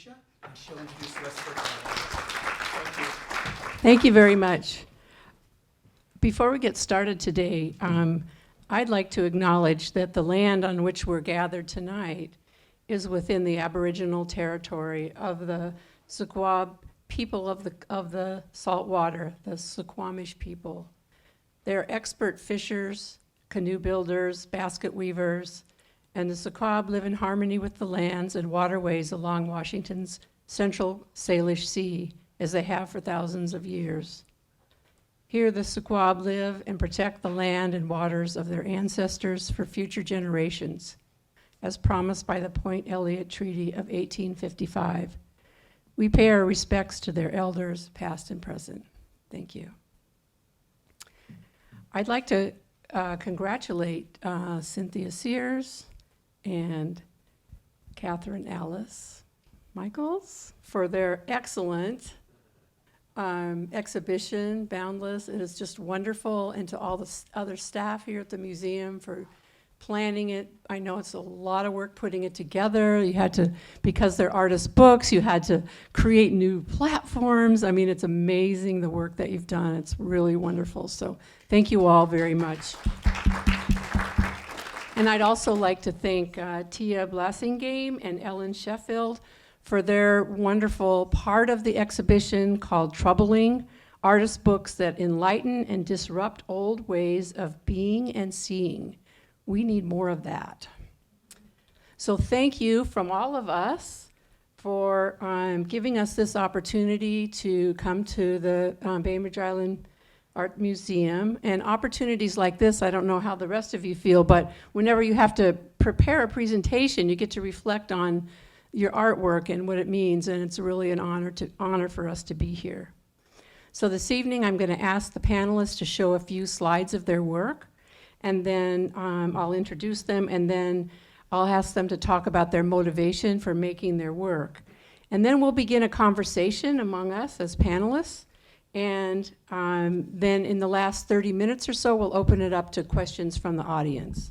Lucia, and she'll introduce the rest of her panel. Thank you. Thank you very much. Before we get started today, I'd like to acknowledge that the land on which we're gathered tonight is within the Aboriginal territory of the Suquab people of the saltwater, the Suquamish people. They're expert fishers, canoe builders, basket weavers, and the Suquab live in harmony with the lands and waterways along Washington's central Salish Sea, as they have for thousands of years. Here the Suquab live and protect the land and waters of their ancestors for future generations, as promised by the Point Elliott Treaty of 1855. We pay our respects to their elders, past and present. Thank you. I'd like to congratulate Cynthia Sears and Catherine Alice Michaels for their excellent exhibition, Boundless. It is just wonderful, and to all the other staff here at the museum for planning it. I know it's a lot of work putting it together. You had to, because they're artist books, you had to create new platforms. I mean, it's amazing the work that you've done. It's really wonderful. So thank you all very much. And I'd also like to thank Tia Blassingame and Ellen Sheffield for their wonderful part of the exhibition called Troubling, artist books that enlighten and disrupt old ways of being and seeing. We need more of that. So thank you from all of us for giving us this opportunity to come to the Bainbridge Island Art Museum. And opportunities like this, I don't know how the rest of you feel, but whenever you have to prepare a presentation, you get to reflect on your artwork and what it means, and it's really an honor for us to be here. So this evening, I'm going to ask the panelists to show a few slides of their work, and then I'll introduce them, and then I'll ask them to talk about their motivation for making their work. And then we'll begin a conversation among us as panelists, and then in the last 30 minutes or so, we'll open it up to questions from the audience.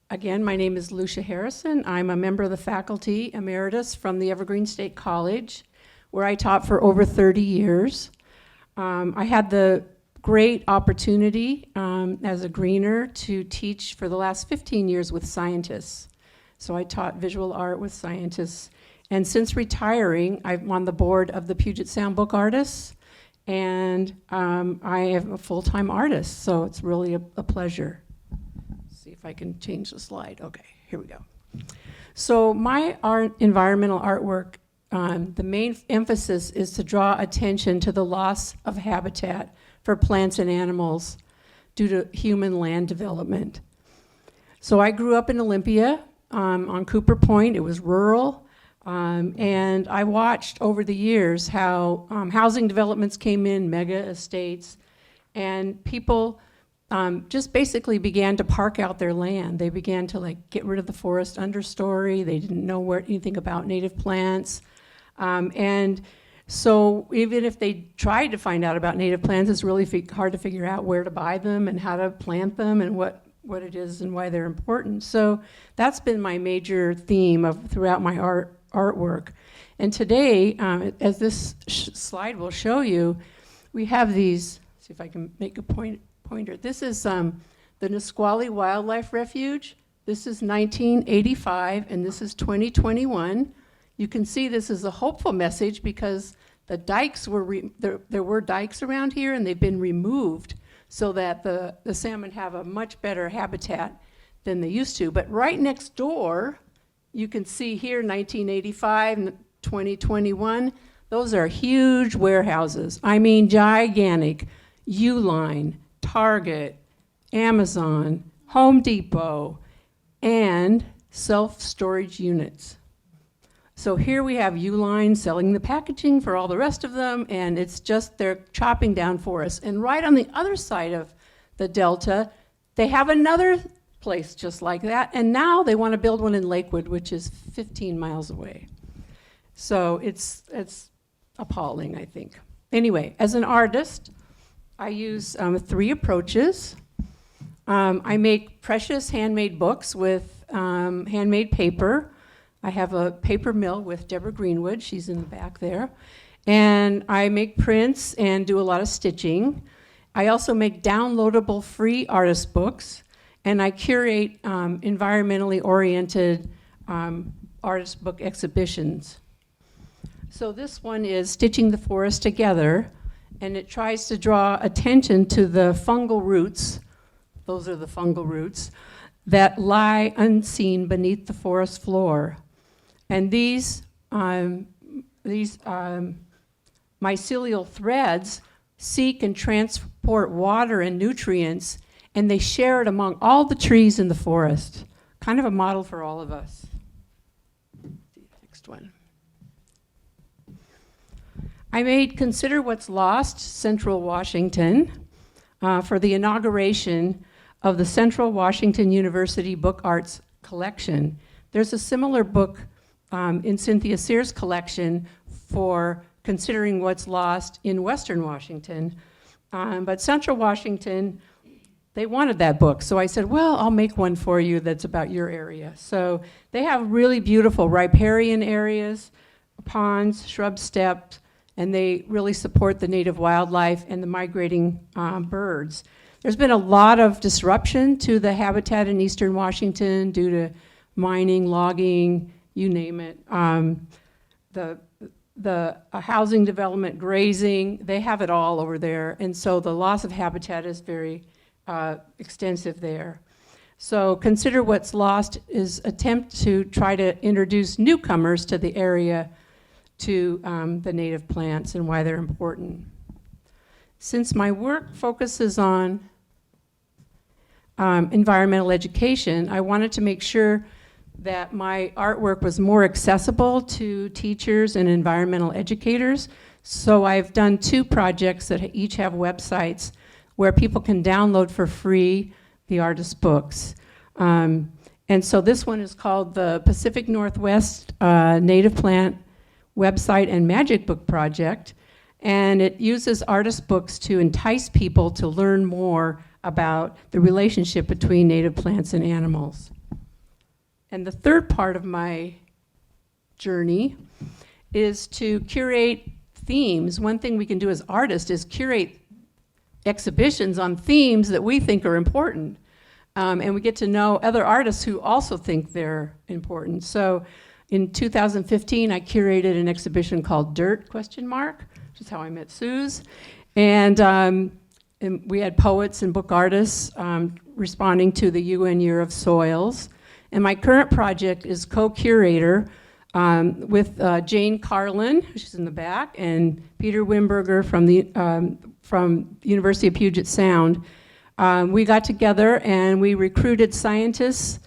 Again, my name is Lucia Harrison. I'm a member of the Faculty Emeritus from the Evergreen State College, where I taught for over 30 years. I had the great opportunity as a greener to teach for the last 15 years with scientists. So I taught visual art with scientists. And since retiring, I'm on the board of the Puget Sound Book Artists, and I am a full-time artist, so it's really a pleasure. See if I can change the slide. Okay, here we go. So my environmental artwork, the main emphasis is to draw attention to the loss of habitat for plants and animals due to human land development. So I grew up in Olympia on Cooper Point. It was rural. And I watched over the years how housing developments came in, mega estates, and people just basically began to park out their land. They began to get rid of the forest understory. They didn't know anything about native plants. And so even if they tried to find out about native plants, it's really hard to figure out where to buy them and how to plant them and what it is and why they're important. So that's been my major theme throughout my artwork. And today, as this slide will show you, we have these, see if I can make a pointer. This is the Nisqually Wildlife Refuge. This is 1985, and this is 2021. You can see this is a hopeful message because the dikes there were dikes around here, and they've been removed so that the salmon have a much better habitat than they used to. But right next door, you can see here 1985, 2021, those are huge warehouses. I mean gigantic. Uline, Target, Amazon, Home Depot, and self-storage units. So here we have Uline selling the packaging for all the rest of them, and it's just they're chopping down forests. And right on the other side of the Delta, they have another place just like that, and now they want to build one in Lakewood, which is 15 miles away. So it's appalling, I think. Anyway, as an artist, I use 3 approaches. I make precious handmade books with handmade paper. I have a paper mill with Deborah Greenwood. She's in the back there. And I make prints and do a lot of stitching. I also make downloadable free artist books, and I curate environmentally oriented artist book exhibitions. So this one is Stitching the Forest Together, and it tries to draw attention to the fungal roots, those are the fungal roots, that lie unseen beneath the forest floor. And these mycelial threads seek and transport water and nutrients, and they share it among all the trees in the forest. Kind of a model for all of us. Next one. I made Consider What's Lost, Central Washington, for the inauguration of the Central Washington University Book Arts Collection. There's a similar book in Cynthia Sears' collection for Considering What's Lost in Western Washington. But Central Washington, they wanted that book. So I said, well, I'll make one for you that's about your area. So they have really beautiful riparian areas, ponds, shrub steppes, and they really support the native wildlife and the migrating birds. There's been a lot of disruption to the habitat in Eastern Washington due to mining, logging, you name it. The housing development, grazing, they have it all over there. And so the loss of habitat is very extensive there. So Consider What's Lost is attempt to try to introduce newcomers to the area to the native plants and why they're important. Since my work focuses on environmental education, I wanted to make sure that my artwork was more accessible to teachers and environmental educators. So I've done 2 projects that each have websites where people can download for free the artist's books. And so this one is called the Pacific Northwest Native Plant Website and Magic Book Project. And it uses artist books to entice people to learn more about the relationship between native plants and animals. And the third part of my journey is to curate themes. One thing we can do as artists is curate exhibitions on themes that we think are important. And we get to know other artists who also think they're important. So in 2015, I curated an exhibition called Dirt, which is how I met Suze. And we had poets and book artists responding to the UN Year of Soils. And my current project is co-curator with Jane Carlin, she's in the back, and Peter Wimberger from the University of Puget Sound. We got together and we recruited scientists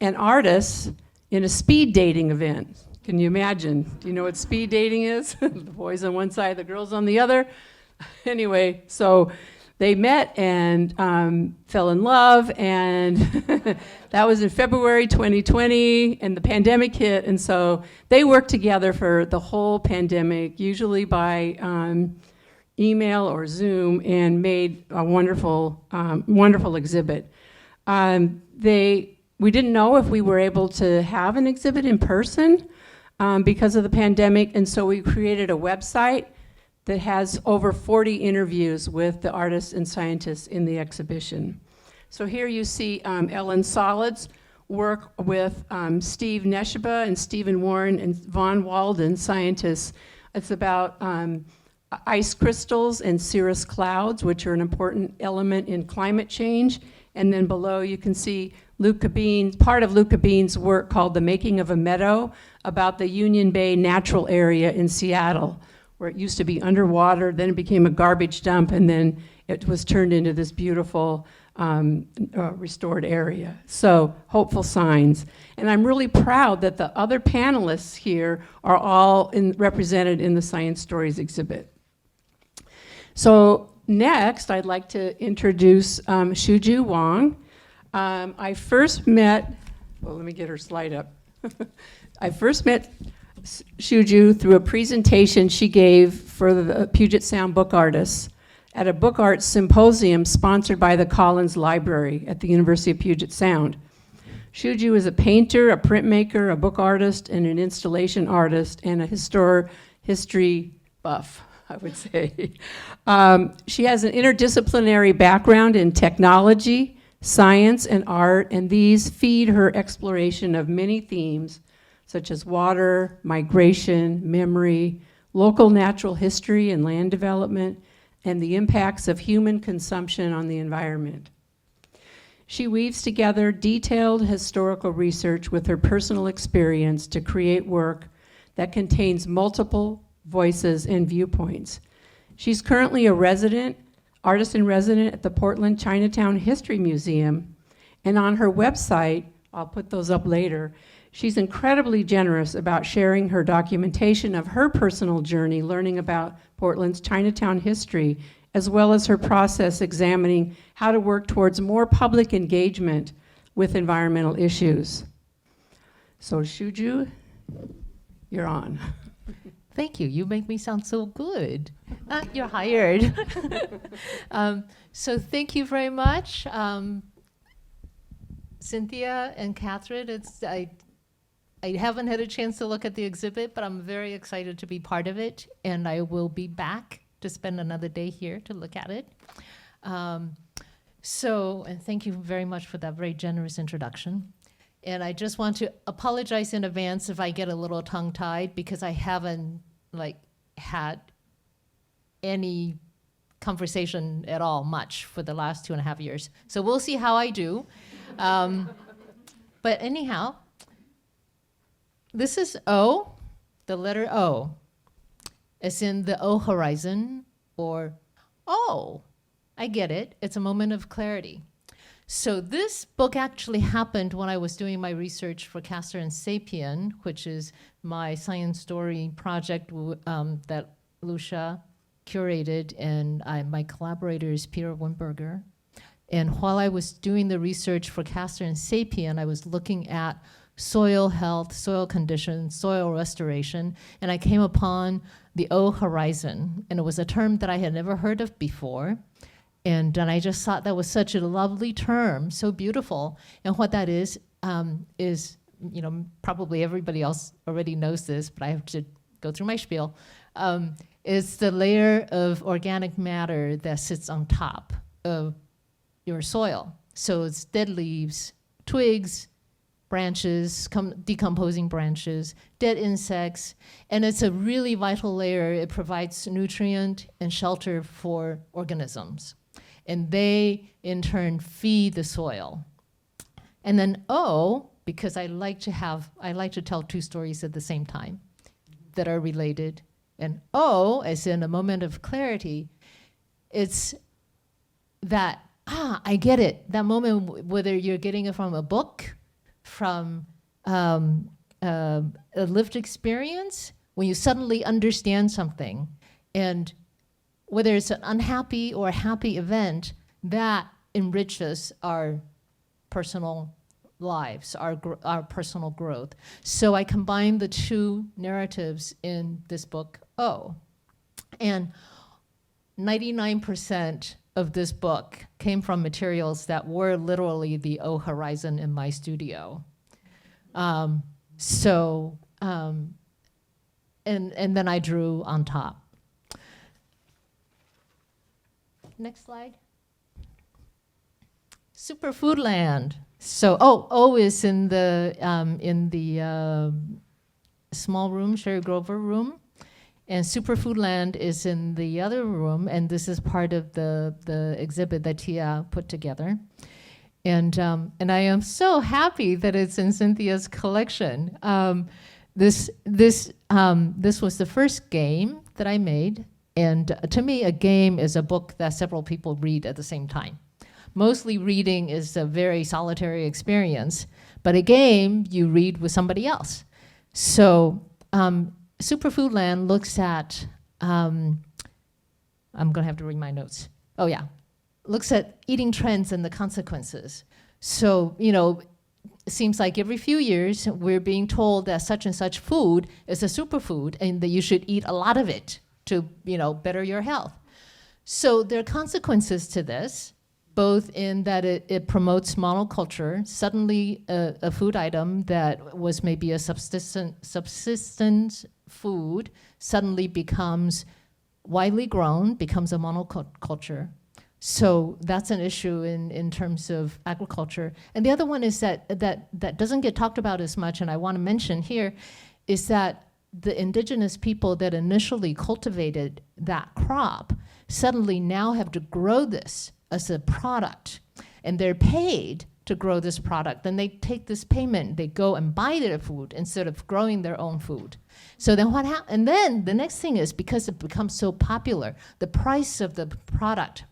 and artists in a speed dating event. Can you imagine? Do you know what speed dating is? The boys on one side, the girls on the other. Anyway, so they met and fell in love, and that was in February 2020, and the pandemic hit, and so they worked together for the whole pandemic, usually by email or Zoom, and made a wonderful, wonderful exhibit. We didn't know if we were able to have an exhibit in person because of the pandemic, and so we created a website that has over 40 interviews with the artists and scientists in the exhibition. So here you see Ellen Solid's work with Steve Nesheba and Stephen Warren and Von Walden, scientists. It's about ice crystals and cirrus clouds, which are an important element in climate change. And then below you can see part of Luca Bean's work called The Making of a Meadow, about the Union Bay natural area in Seattle, where it used to be underwater, then it became a garbage dump, and then it was turned into this beautiful restored area. So, hopeful signs. And I'm really proud that the other panelists here are all represented in the Science Stories exhibit. So, next, I'd like to introduce Shuju Wang. I first met, well, let me get her slide up. I first met Shuju through a presentation she gave for the Puget Sound book artists at a book arts symposium sponsored by the Collins Library at the University of Puget Sound. Shu-Ju is a painter, a printmaker, a book artist, and an installation artist, and a history buff, I would say. She has an interdisciplinary background in technology, science, and art, and these feed her exploration of many themes, such as water, migration, memory, local natural history and land development, and the impacts of human consumption on the environment. She weaves together detailed historical research with her personal experience to create work that contains multiple voices and viewpoints. She's currently a artist in resident at the Portland Chinatown History Museum, and on her website, I'll put those up later, she's incredibly generous about sharing her documentation of her personal journey learning about Portland's Chinatown history, as well as her process examining how to work towards more public engagement with environmental issues. So Shu-Ju, you're on. Thank you. You make me sound so good. You're hired. So thank you very much. Cynthia and Catherine, I haven't had a chance to look at the exhibit, but I'm very excited to be part of it, and I will be back to spend another day here to look at it. And thank you very much for that very generous introduction. And I just want to apologize in advance if I get a little tongue-tied, because I haven't had any conversation at all much for the last 2.5 years. So we'll see how I do. But anyhow, this is O, the letter O. As in the O horizon, or, oh, I get it. It's a moment of clarity. So this book actually happened when I was doing my research for Castor and Sapien, which is my science story project that Lucia curated, and my collaborator is Peter Wimberger. And while I was doing the research for Castor and Sapien, I was looking at soil health, soil conditions, soil restoration, and I came upon the O horizon, and it was a term that I had never heard of before. And I just thought that was such a lovely term, so beautiful. And what that is, probably everybody else already knows this, but I have to go through my spiel. It's the layer of organic matter that sits on top of your soil. So it's dead leaves, twigs, branches, decomposing branches, dead insects, and it's a really vital layer. It provides nutrient and shelter for organisms, and they in turn feed the soil. And then O, because I like to tell two stories at the same time that are related. And O, as in a moment of clarity, it's that, I get it, that moment, whether you're getting it from a book, from a lived experience, when you suddenly understand something, and whether it's an unhappy or a happy event, that enriches our personal lives, our personal growth. So I combined the two narratives in this book, O. And 99% of this book came from materials that were literally the O horizon in my studio. And then I drew on top. Next slide. Superfoodland. So, O is in the small room, Sherry Grover room. And Superfoodland is in the other room, and this is part of the exhibit that Tia put together. And I am so happy that it's in Cynthia's collection. This was the first game that I made, and to me, a game is a book that several people read at the same time. Mostly reading is a very solitary experience, but a game you read with somebody else. So Superfoodland looks at, I'm gonna have to read my notes. Oh yeah, looks at eating trends and the consequences. So, it seems like every few years we're being told that such and such food is a superfood and that you should eat a lot of it to, better your health. So there are consequences to this, both in that it promotes monoculture. Suddenly, a food item that was maybe a subsistence food suddenly becomes widely grown, becomes a monoculture. So that's an issue in terms of agriculture. And the other one is that doesn't get talked about as much, and I want to mention here, is that the indigenous people that initially cultivated that crop suddenly now have to grow this as a product, and they're paid to grow this product. Then they take this payment, they go and buy their food instead of growing their own food. So then what happens? And then the next thing is, because it becomes so popular, the price of the product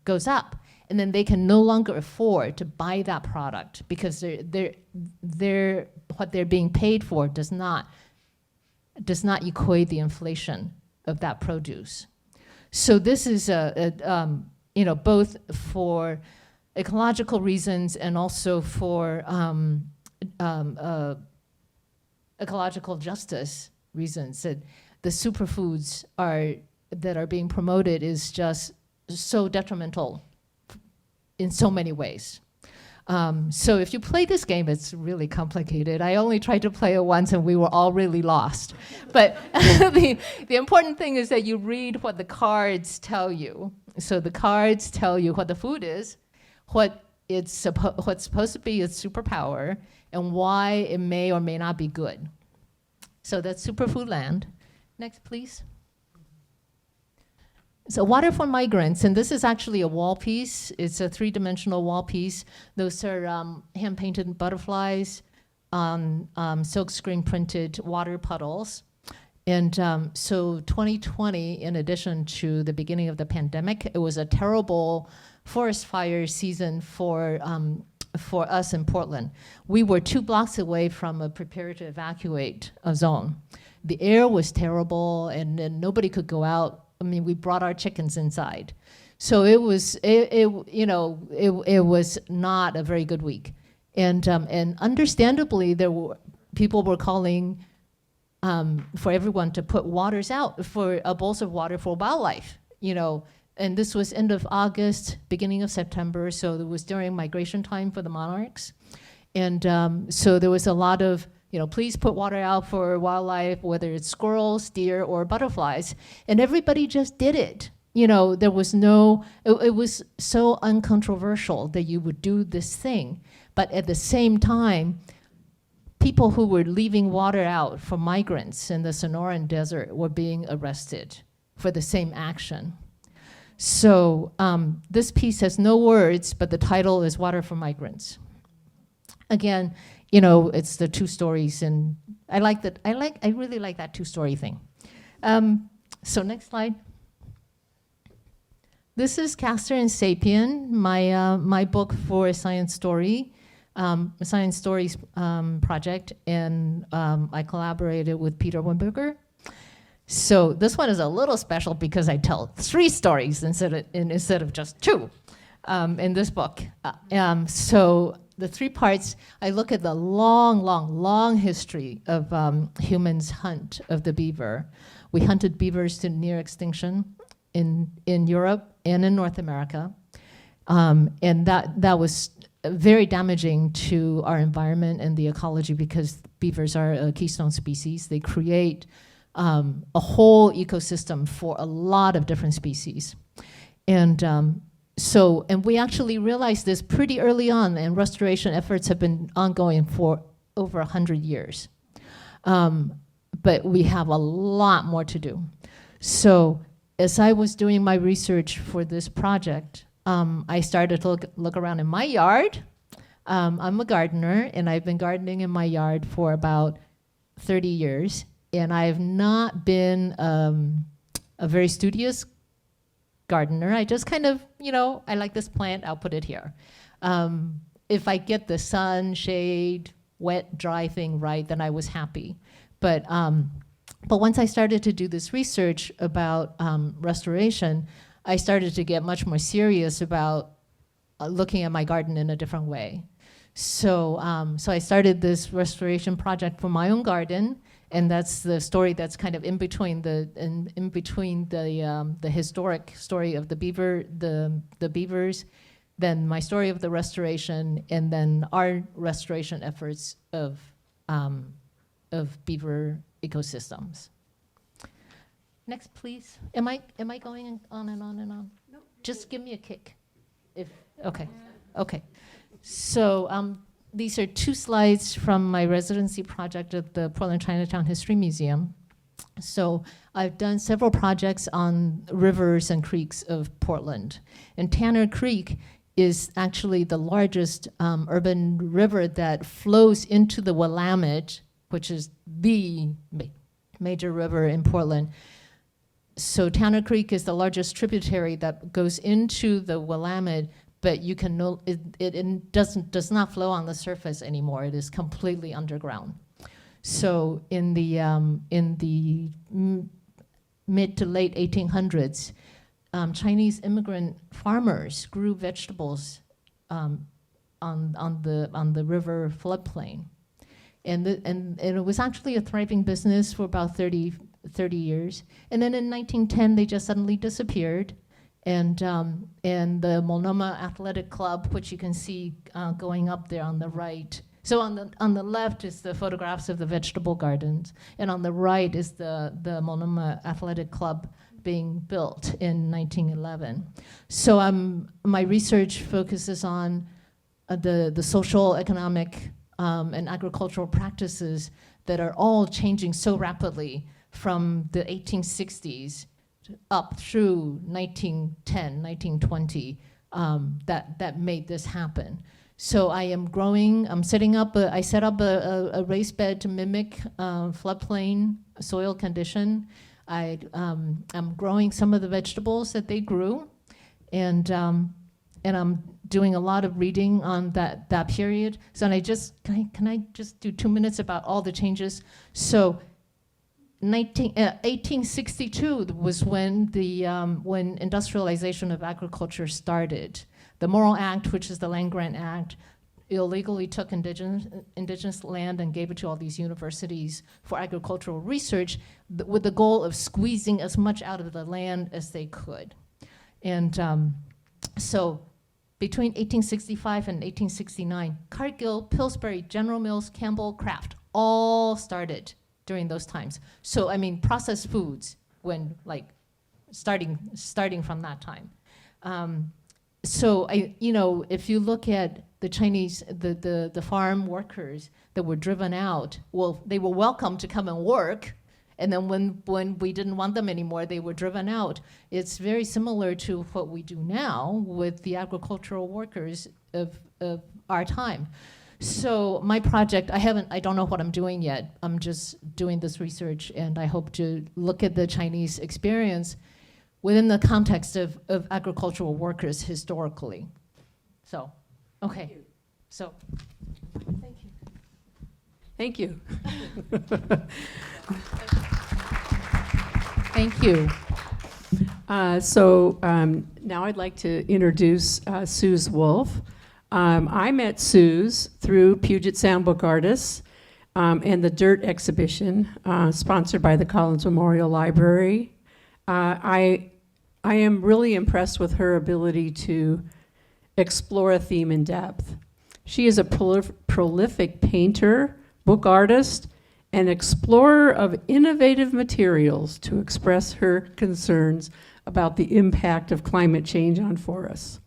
goes up, and then they can no longer afford to buy that product because they're what they're being paid for does not equate the inflation of that produce. So this is both for ecological reasons and also for ecological justice reasons, that the superfoods that are being promoted is just so detrimental in so many ways. So if you play this game, it's really complicated. I only tried to play it once and we were all really lost. But the important thing is that you read what the cards tell you. So the cards tell you what the food is, what's supposed to be its superpower, and why it may or may not be good. So that's Superfood Land. Next, please. So Water for Migrants, and this is actually a wall piece. It's a three-dimensional wall piece. Those are hand-painted butterflies on silkscreen printed water puddles. And so 2020, in addition to the beginning of the pandemic, it was a terrible forest fire season for us in Portland. We were 2 blocks away from a prepare to evacuate zone. The air was terrible, and nobody could go out. I mean, we brought our chickens inside. So it was not a very good week. And understandably, people were calling for everyone to put waters out, for bowls of water for wildlife, and this was end of August, beginning of September, so it was during migration time for the monarchs. And so there was a lot of, please put water out for wildlife, whether it's squirrels, deer, or butterflies. And everybody just did it. There was it was so uncontroversial that you would do this thing. But at the same time, people who were leaving water out for migrants in the Sonoran Desert were being arrested for the same action. So this piece has no words, but the title is Water for Migrants. Again, it's the 2 stories, and I really like that 2-story thing. So next slide. This is Castor and Sapien, my book for a Science Stories project, and I collaborated with Peter Wimberger. So this one is a little special because I tell 3 stories instead of just 2 in this book. So the 3 parts, I look at the long history of humans' hunt of the beaver. We hunted beavers to near extinction in Europe and in North America. And that was very damaging to our environment and the ecology because beavers are a keystone species. They create a whole ecosystem for a lot of different species. And we actually realized this pretty early on, and restoration efforts have been ongoing for over 100 years. But we have a lot more to do. So as I was doing my research for this project, I started to look around in my yard. I'm a gardener, and I've been gardening in my yard for about 30 years. And I've not been a very studious gardener. I just kind of, I like this plant, I'll put it here. If I get the sun, shade, wet, dry thing right, then I was happy. But once I started to do this research about restoration, I started to get much more serious about looking at my garden in a different way. So I started this restoration project for my own garden. And that's the story that's kind of in between the historic story of the beavers then my story of the restoration, and then our restoration efforts of beaver ecosystems. Next, please. Am I going on and on and on? No. Just give me a kick. Okay. So these are 2 slides from my residency project at the Portland Chinatown History Museum. So I've done several projects on rivers and creeks of Portland. And Tanner Creek is actually the largest urban river that flows into the Willamette, which is the major river in Portland. So Tanner Creek is the largest tributary that goes into the Willamette, but you can it does not flow on the surface anymore. It is completely underground. So in the mid to late 1800s, Chinese immigrant farmers grew vegetables on the river floodplain, and it was actually a thriving business for about 30 years. And then in 1910, they just suddenly disappeared. And the Multnomah Athletic Club, which you can see going up there on the right. So on the left is the photographs of the vegetable gardens, and on the right is the Multnomah Athletic Club being built in 1911. So my research focuses on the social, economic, and agricultural practices that are all changing so rapidly from the 1860s up through 1910, 1920, that made this happen. So I set up a raised bed to mimic floodplain soil condition. I'm growing some of the vegetables that they grew, and I'm doing a lot of reading on that period. So can I just do 2 minutes about all the changes? So 1862 was when when industrialization of agriculture started. The Morrill Act, which is the Land Grant Act, illegally took indigenous land and gave it to all these universities for agricultural research with the goal of squeezing as much out of the land as they could. And so between 1865 and 1869, Cargill, Pillsbury, General Mills, Campbell, Kraft all started during those times. So I mean, processed foods when starting from that time. So if you look at the Chinese, the farm workers that were driven out, well, they were welcome to come and work, and then when we didn't want them anymore, they were driven out. It's very similar to what we do now with the agricultural workers of our time. So my project, I don't know what I'm doing yet. I'm just doing this research, and I hope to look at the Chinese experience within the context of agricultural workers historically. So, okay. So, thank you. Thank you. Thank you. Now I'd like to introduce Suze Woolf. I met Suze through Puget Sound Book Artists and the Dirt exhibition sponsored by the Collins Memorial Library. I am really impressed with her ability to explore a theme in depth. She is a prolific painter, book artist, and explorer of innovative materials to express her concerns about the impact of climate change on forests.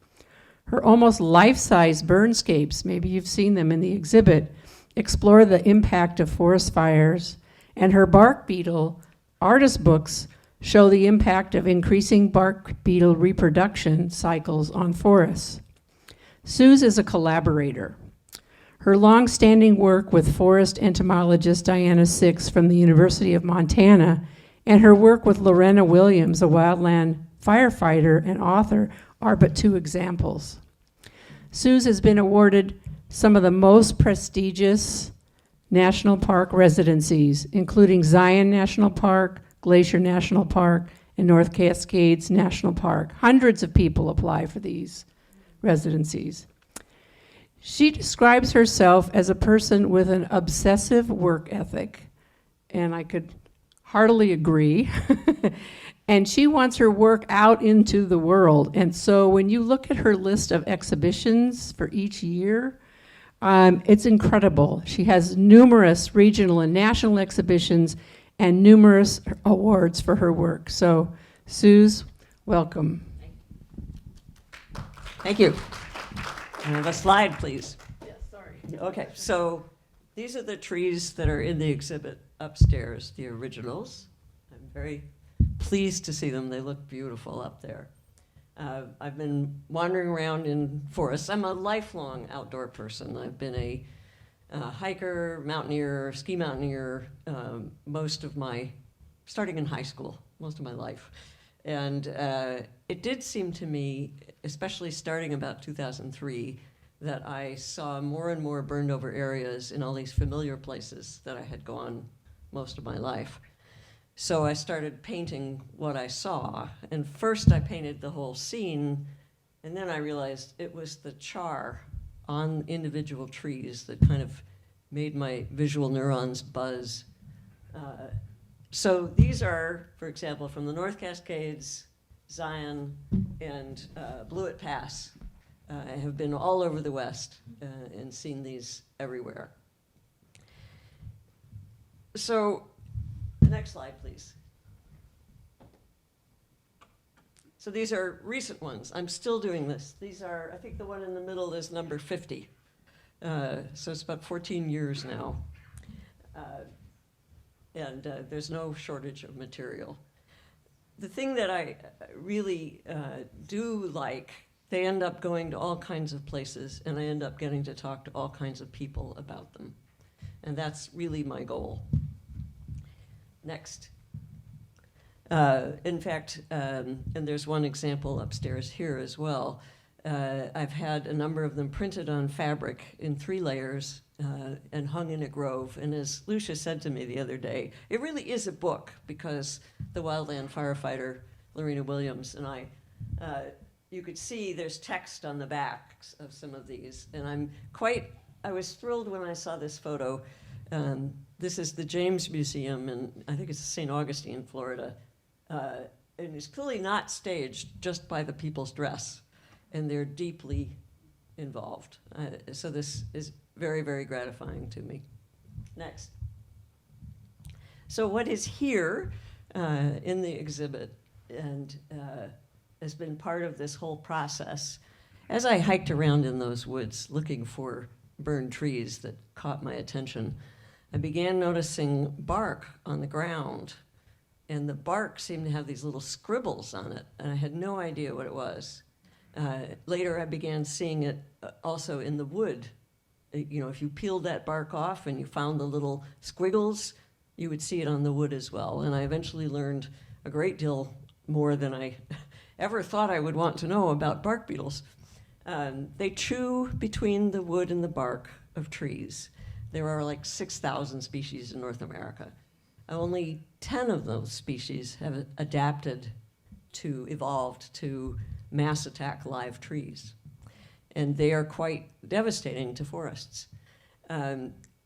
Her almost life-size burnscapes, maybe you've seen them in the exhibit, explore the impact of forest fires, and her bark beetle artist books show the impact of increasing bark beetle reproduction cycles on forests. Suze is a collaborator. Her long-standing work with forest entomologist Diana Six from the University of Montana and her work with Lorena Williams, a wildland firefighter and author, are but 2 examples. Suze has been awarded some of the most prestigious national park residencies, including Zion National Park, Glacier National Park, and North Cascades National Park. Hundreds of people apply for these residencies. She describes herself as a person with an obsessive work ethic, and I could heartily agree. And she wants her work out into the world. And so when you look at her list of exhibitions for each year, it's incredible. She has numerous regional and national exhibitions and numerous awards for her work. So, Suze, welcome. Thank you. Can I have a slide, please? Yes, sorry. Okay, so these are the trees that are in the exhibit upstairs, the originals. I'm very pleased to see them. They look beautiful up there. I've been wandering around in forests. I'm a lifelong outdoor person. I've been a hiker, mountaineer, ski mountaineer, starting in high school, most of my life. And it did seem to me, especially starting about 2003, that I saw more and more burned over areas in all these familiar places that I had gone most of my life. So I started painting what I saw. And first I painted the whole scene, and then I realized it was the char on individual trees that kind of made my visual neurons buzz. So these are, for example, from the North Cascades, Zion, and Blewett Pass. I have been all over the West and seen these everywhere. So, the next slide, please. So these are recent ones. I'm still doing this. These are, I think the one in the middle is number 50. So it's about 14 years now. And there's no shortage of material. The thing that I really do like, they end up going to all kinds of places, and I end up getting to talk to all kinds of people about them. And that's really my goal. Next. In fact, and there's one example upstairs here as well. I've had a number of them printed on fabric in 3 layers and hung in a grove. And as Lucia said to me the other day, it really is a book, because the wildland firefighter, Lorena Williams, and I, you could see there's text on the backs of some of these. And I was thrilled when I saw this photo. This is the James Museum, and I think it's St. Augustine, Florida. And it's clearly not staged just by the people's dress, and they're deeply involved. So this is very, very gratifying to me. Next. So what is here in the exhibit and has been part of this whole process, as I hiked around in those woods looking for burned trees that caught my attention, I began noticing bark on the ground, and the bark seemed to have these little scribbles on it, and I had no idea what it was. Later, I began seeing it also in the wood. You know, if you peeled that bark off and you found the little squiggles, you would see it on the wood as well. And I eventually learned a great deal more than I ever thought I would want to know about bark beetles. They chew between the wood and the bark of trees. There are like 6,000 species in North America. Only 10 of those species have evolved to mass attack live trees. And they are quite devastating to forests.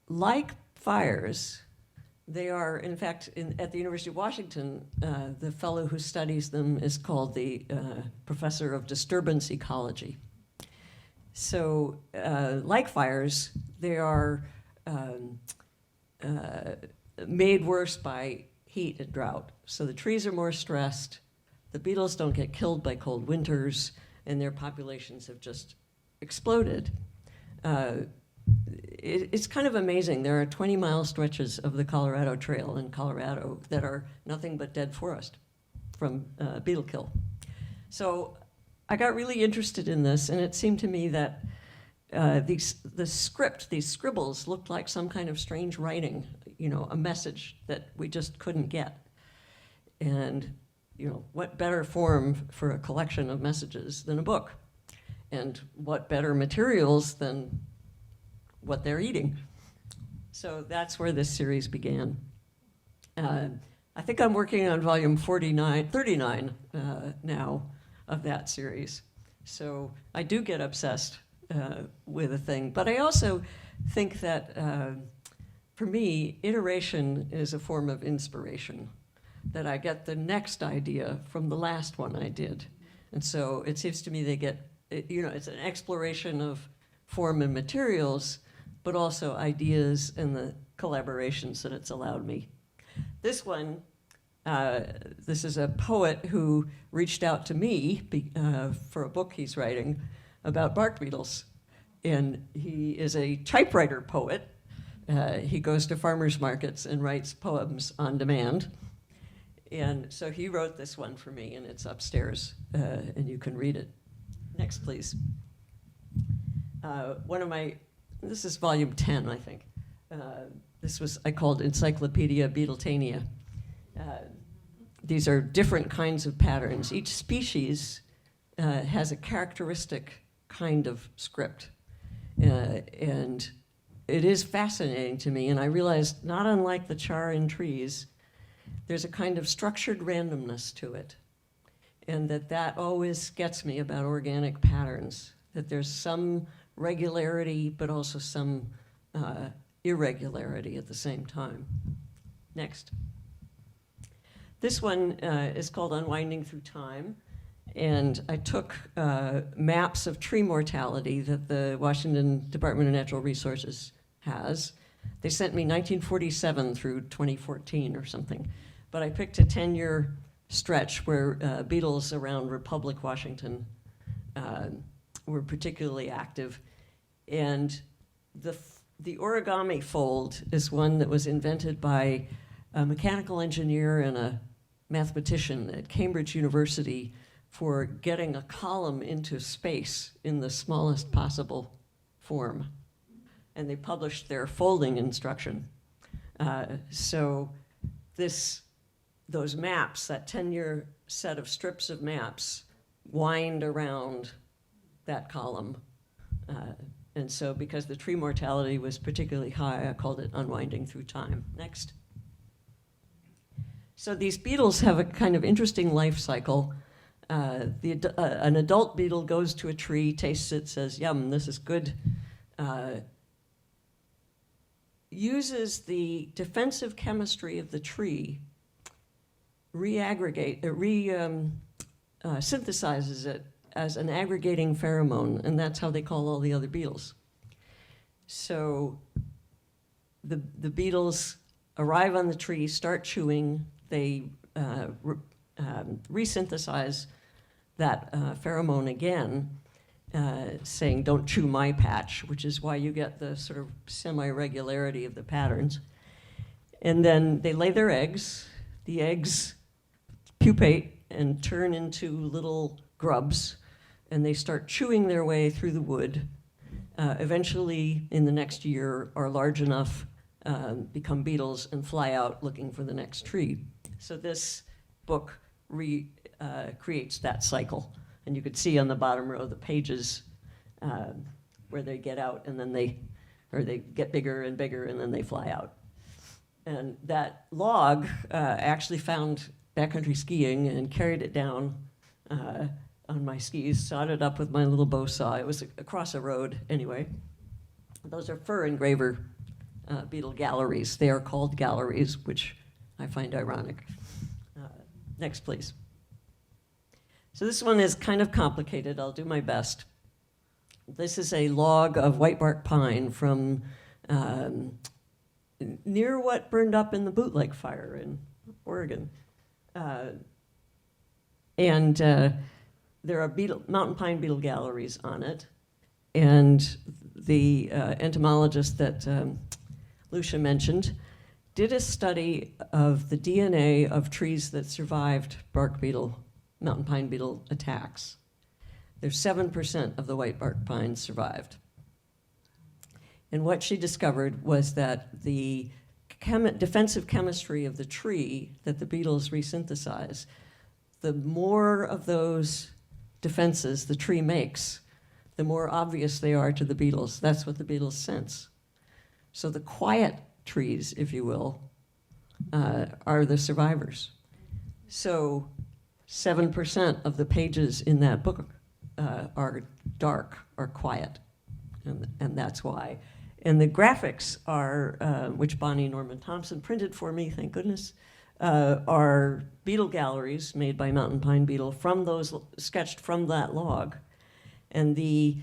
Like fires, they are, in fact, at the University of Washington, the fellow who studies them is called the professor of disturbance ecology. So, like fires, they are made worse by heat and drought. So the trees are more stressed, the beetles don't get killed by cold winters, and their populations have just exploded. It's kind of amazing. There are 20-mile stretches of the Colorado Trail in Colorado that are nothing but dead forest from beetle kill. So I got really interested in this, and it seemed to me that these scribbles looked like some kind of strange writing, you know, a message that we just couldn't get. And, you know, what better form for a collection of messages than a book? And what better materials than what they're eating? So that's where this series began. I think I'm working on volume 39 now of that series. So I do get obsessed with a thing. But I also think that, for me, iteration is a form of inspiration. that I get the next idea from the last one I did. And so it seems to me they get, it's an exploration of form and materials, but also ideas and the collaborations that it's allowed me. This one, this is a poet who reached out to me for a book he's writing about bark beetles. And he is a typewriter poet. He goes to farmers markets and writes poems on demand. And so he wrote this one for me, and it's upstairs, and you can read it. Next, please. This is volume 10, I think. I called Encyclopedia Beetletania. These are different kinds of patterns. Each species has a characteristic kind of script. And it is fascinating to me, and I realized, not unlike the char in trees, there's a kind of structured randomness to it, and that always gets me about organic patterns, that there's some regularity, but also some irregularity at the same time. Next. This one is called Unwinding Through Time, and I took maps of tree mortality that the Washington Department of Natural Resources has. They sent me 1947 through 2014 or something, but I picked a 10-year stretch where beetles around Republic, Washington were particularly active. And the origami fold is one that was invented by a mechanical engineer and a mathematician at Cambridge University for getting a column into space in the smallest possible form. And they published their folding instruction. So those maps, that 10-year set of strips of maps, wind around that column. And so because the tree mortality was particularly high, I called it Unwinding Through Time. Next. So these beetles have a kind of interesting life cycle. An adult beetle goes to a tree, tastes it, says, yum, this is good. Uses the defensive chemistry of the tree, synthesizes it as an aggregating pheromone, and that's how they call all the other beetles. So the beetles arrive on the tree, start chewing, they resynthesize that pheromone again, saying, don't chew my patch, which is why you get the sort of semi-regularity of the patterns. And then they lay their eggs. The eggs pupate and turn into little grubs, and they start chewing their way through the wood. Eventually, in the next year, are large enough, become beetles, and fly out looking for the next tree. So this book creates that cycle. And you could see on the bottom row the pages where they get out, and then they get bigger and bigger, and then they fly out. And that log actually found backcountry skiing and carried it down on my skis, sawed it up with my little bow saw. It was across a road anyway. Those are fur engraver beetle galleries. They are called galleries, which I find ironic. Next, please. So this one is kind of complicated. I'll do my best. This is a log of whitebark pine from near what burned up in the Bootleg fire in Oregon. And there are mountain pine beetle galleries on it. And the entomologist that Lucia mentioned did a study of the DNA of trees that survived mountain pine beetle attacks. There's 7% of the whitebark pines survived. And what she discovered was that the defensive chemistry of the tree that the beetles resynthesize, the more of those defenses the tree makes, the more obvious they are to the beetles. That's what the beetles sense. So the quiet trees, if you will, are the survivors. So 7% of the pages in that book are dark, are quiet, and that's why. And the graphics are, which Bonnie Norman Thompson printed for me, thank goodness, are beetle galleries made by mountain pine beetle from those sketched from that log. And the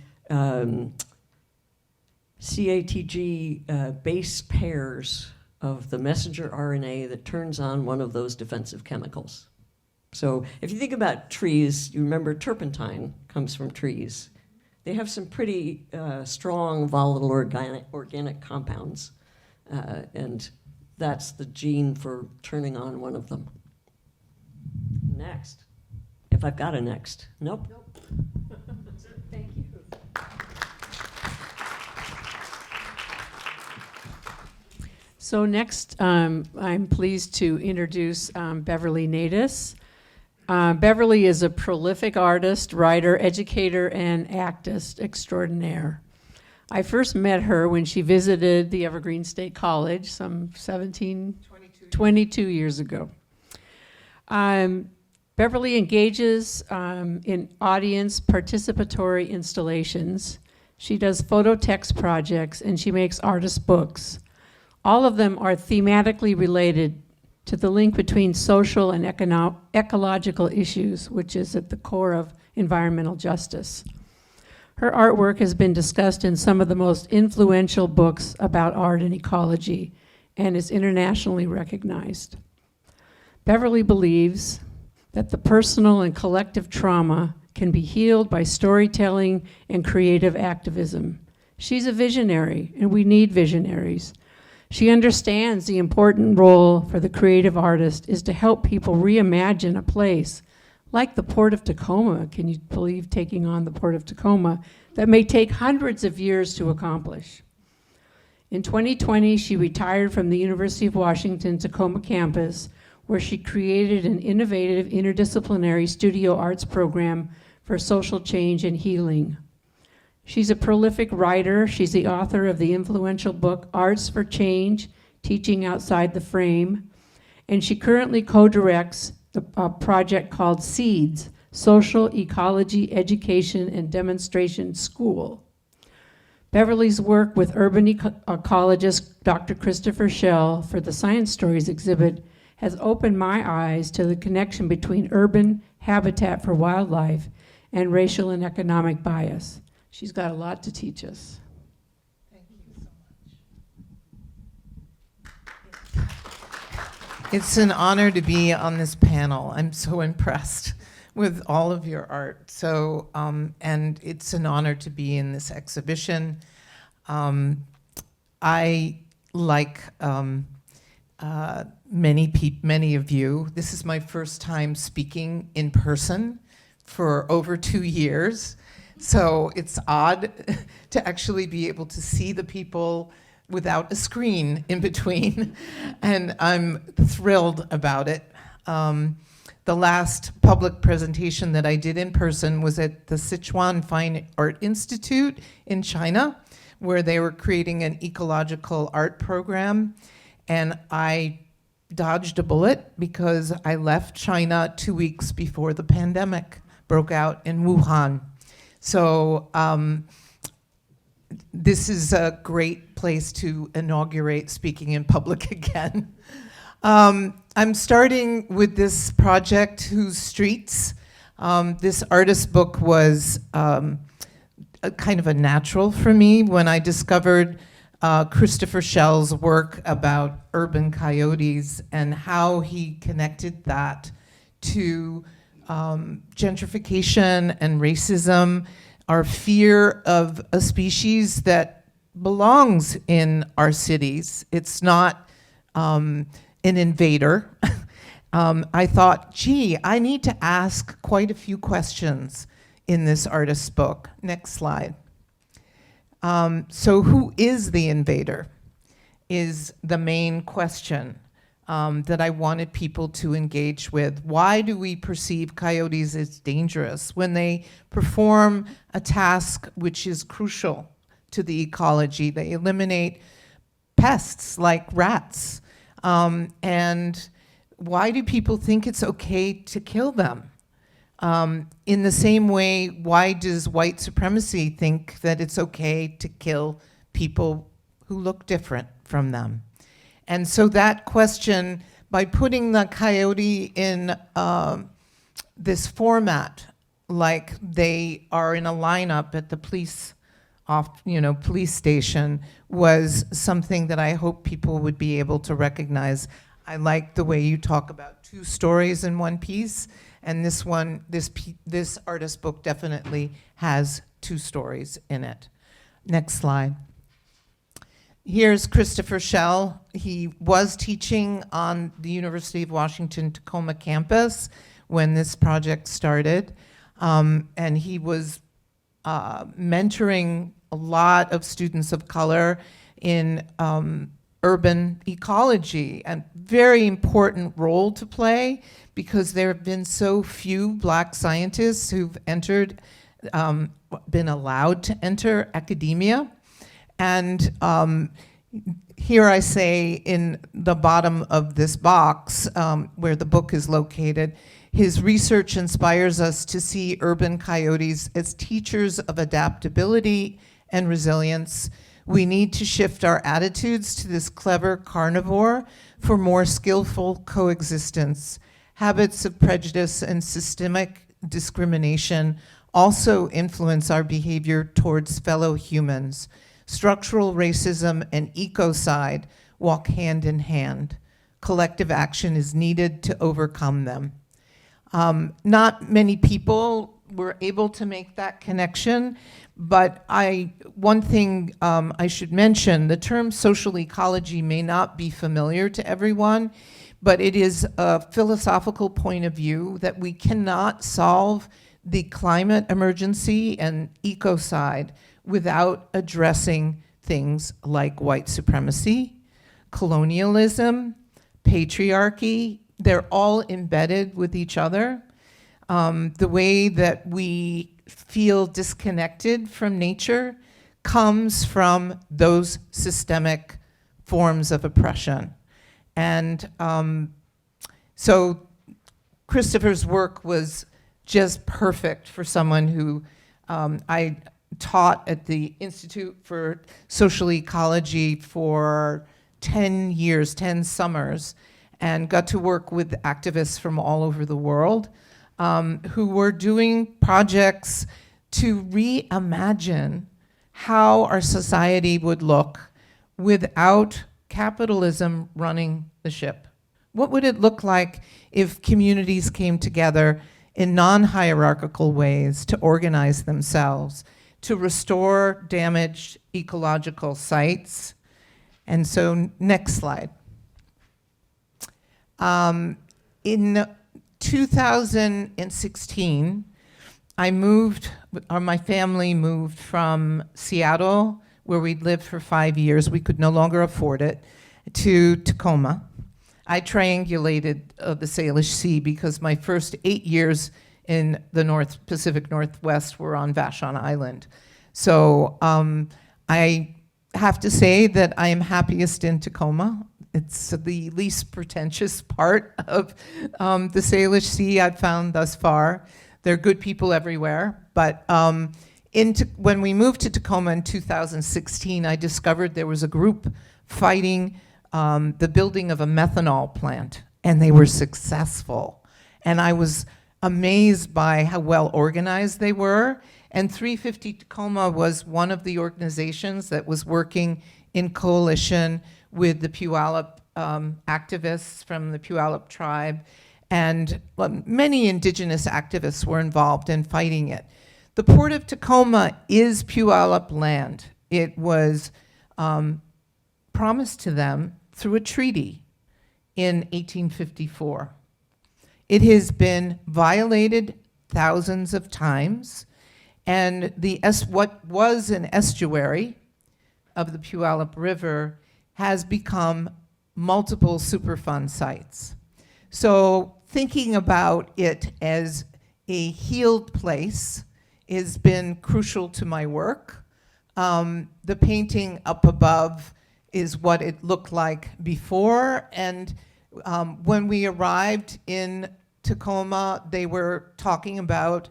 CATG base pairs of the messenger RNA that turns on one of those defensive chemicals. So if you think about trees, you remember turpentine comes from trees. They have some pretty strong volatile organic compounds, and that's the gene for turning on one of them. Next. If I've got a next. Nope. Thank you. So next, I'm pleased to introduce Beverly Naidus. Beverly is a prolific artist, writer, educator, and activist extraordinaire. I first met her when she visited the Evergreen State College some 22 years ago. Beverly engages in audience participatory installations. She does photo text projects, and she makes artist books. All of them are thematically related to the link between social and ecological issues, which is at the core of environmental justice. Her artwork has been discussed in some of the most influential books about art and ecology and is internationally recognized. Beverly believes that the personal and collective trauma can be healed by storytelling and creative activism. She's a visionary, and we need visionaries. She understands the important role for the creative artist is to help people reimagine a place like the Port of Tacoma, can you believe taking on the Port of Tacoma, that may take hundreds of years to accomplish. In 2020, she retired from the University of Washington Tacoma campus, where she created an innovative interdisciplinary studio arts program for social change and healing. She's a prolific writer. She's the author of the influential book, Arts for Change, Teaching Outside the Frame. And she currently co-directs a project called SEEDS, Social Ecology Education and Demonstration School. Beverly's work with urban ecologist Dr. Christopher Schell for the Science Stories exhibit has opened my eyes to the connection between urban habitat for wildlife and racial and economic bias. She's got a lot to teach us. Thank you so much. It's an honor to be on this panel. I'm so impressed with all of your art. So, and it's an honor to be in this exhibition. I, like many of you, this is my first time speaking in person for over 2 years. So it's odd to actually be able to see the people without a screen in between, and I'm thrilled about it. The last public presentation that I did in person was at the Sichuan Fine Art Institute in China, where they were creating an ecological art program, and I dodged a bullet because I left China 2 weeks before the pandemic broke out in Wuhan. So this is a great place to inaugurate speaking in public again. I'm starting with this project, Whose Streets? This artist book was a kind of a natural for me when I discovered Christopher Schell's work about urban coyotes and how he connected that to gentrification and racism, our fear of a species that belongs in our cities. It's not an invader. I thought, gee, I need to ask quite a few questions in this artist's book. Next slide. So who is the invader is the main question that I wanted people to engage with. Why do we perceive coyotes as dangerous when they perform a task which is crucial to the ecology? They eliminate pests like rats. And why do people think it's okay to kill them? In the same way, why does white supremacy think that it's okay to kill people who look different from them? And so that question by putting the coyote in this format, like they are in a lineup at the police station, was something that I hope people would be able to recognize. I like the way you talk about two stories in one piece, and this artist book definitely has two stories in it. Next slide. Here's Christopher Schell. He was teaching on the University of Washington Tacoma campus when this project started, and he was mentoring a lot of students of color in urban ecology, and very important role to play because there have been so few black scientists who've entered, been allowed to enter academia. And here I say in the bottom of this box, where the book is located, his research inspires us to see urban coyotes as teachers of adaptability and resilience. We need to shift our attitudes to this clever carnivore for more skillful coexistence. Habits of prejudice and systemic discrimination also influence our behavior towards fellow humans. Structural racism and ecocide walk hand in hand. Collective action is needed to overcome them. Not many people were able to make that connection, but one thing I should mention, the term social ecology may not be familiar to everyone, but it is a philosophical point of view that we cannot solve the climate emergency and ecocide without addressing things like white supremacy, colonialism, patriarchy. They're all embedded with each other. The way that we feel disconnected from nature comes from those systemic forms of oppression. And so Christopher's work was just perfect for someone who I taught at the Institute for Social Ecology for 10 years, 10 summers, and got to work with activists from all over the world who were doing projects to reimagine how our society would look without capitalism running the ship. What would it look like if communities came together in non-hierarchical ways to organize themselves, to restore damaged ecological sites? And so, next slide. In 2016, my family moved from Seattle, where we'd lived for 5 years, we could no longer afford it, to Tacoma. I triangulated the Salish Sea because my first 8 years in the Pacific Northwest were on Vashon Island. So I have to say that I am happiest in Tacoma. It's the least pretentious part of the Salish Sea I've found thus far. There are good people everywhere, but when we moved to Tacoma in 2016, I discovered there was a group fighting the building of a methanol plant, and they were successful. And I was amazed by how well organized they were. And 350 Tacoma was one of the organizations that was working in coalition with the Puyallup activists from the Puyallup tribe, and many indigenous activists were involved in fighting it. The Port of Tacoma is Puyallup land. It was promised to them through a treaty in 1854. It has been violated thousands of times, and what was an estuary of the Puyallup River has become multiple Superfund sites. So thinking about it as a healed place has been crucial to my work. The painting up above is what it looked like before, and when we arrived in Tacoma, they were talking about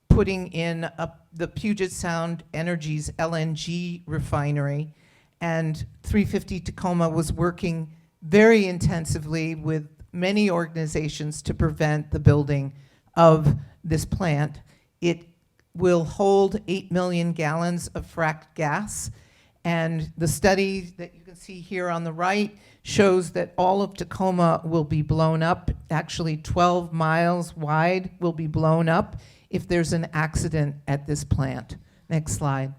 putting in the Puget Sound Energy's LNG refinery, and 350 Tacoma was working very intensively with many organizations to prevent the building of this plant. It will hold 8 million gallons of fracked gas. And the study that you can see here on the right shows that all of Tacoma will be blown up. Actually, 12 miles wide will be blown up if there's an accident at this plant. Next slide.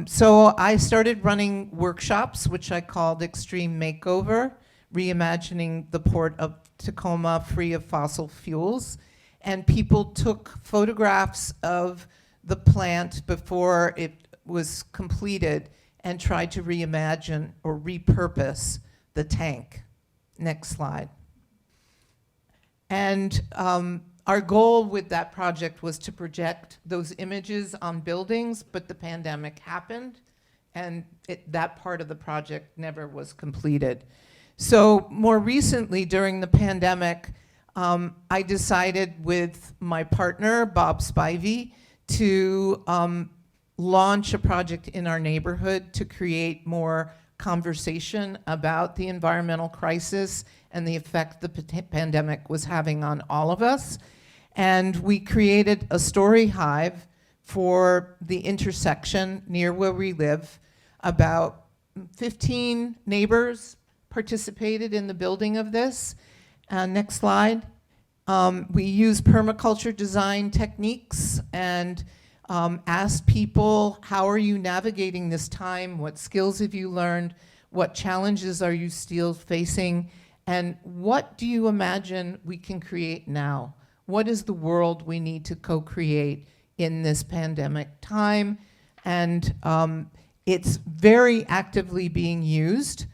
So I started running workshops, which I called Extreme Makeover, reimagining the port of Tacoma free of fossil fuels. And people took photographs of the plant before it was completed and tried to reimagine or repurpose the tank. Next slide. And our goal with that project was to project those images on buildings, but the pandemic happened, and that part of the project never was completed. So more recently, during the pandemic, I decided with my partner, Bob Spivey, to launch a project in our neighborhood to create more conversation about the environmental crisis and the effect the pandemic was having on all of us. And we created a story hive for the intersection near where we live. About 15 neighbors participated in the building of this. Next slide. We use permaculture design techniques and asked people, how are you navigating this time? What skills have you learned? What challenges are you still facing? And what do you imagine we can create now? What is the world we need to co-create in this pandemic time? And it's very actively being used.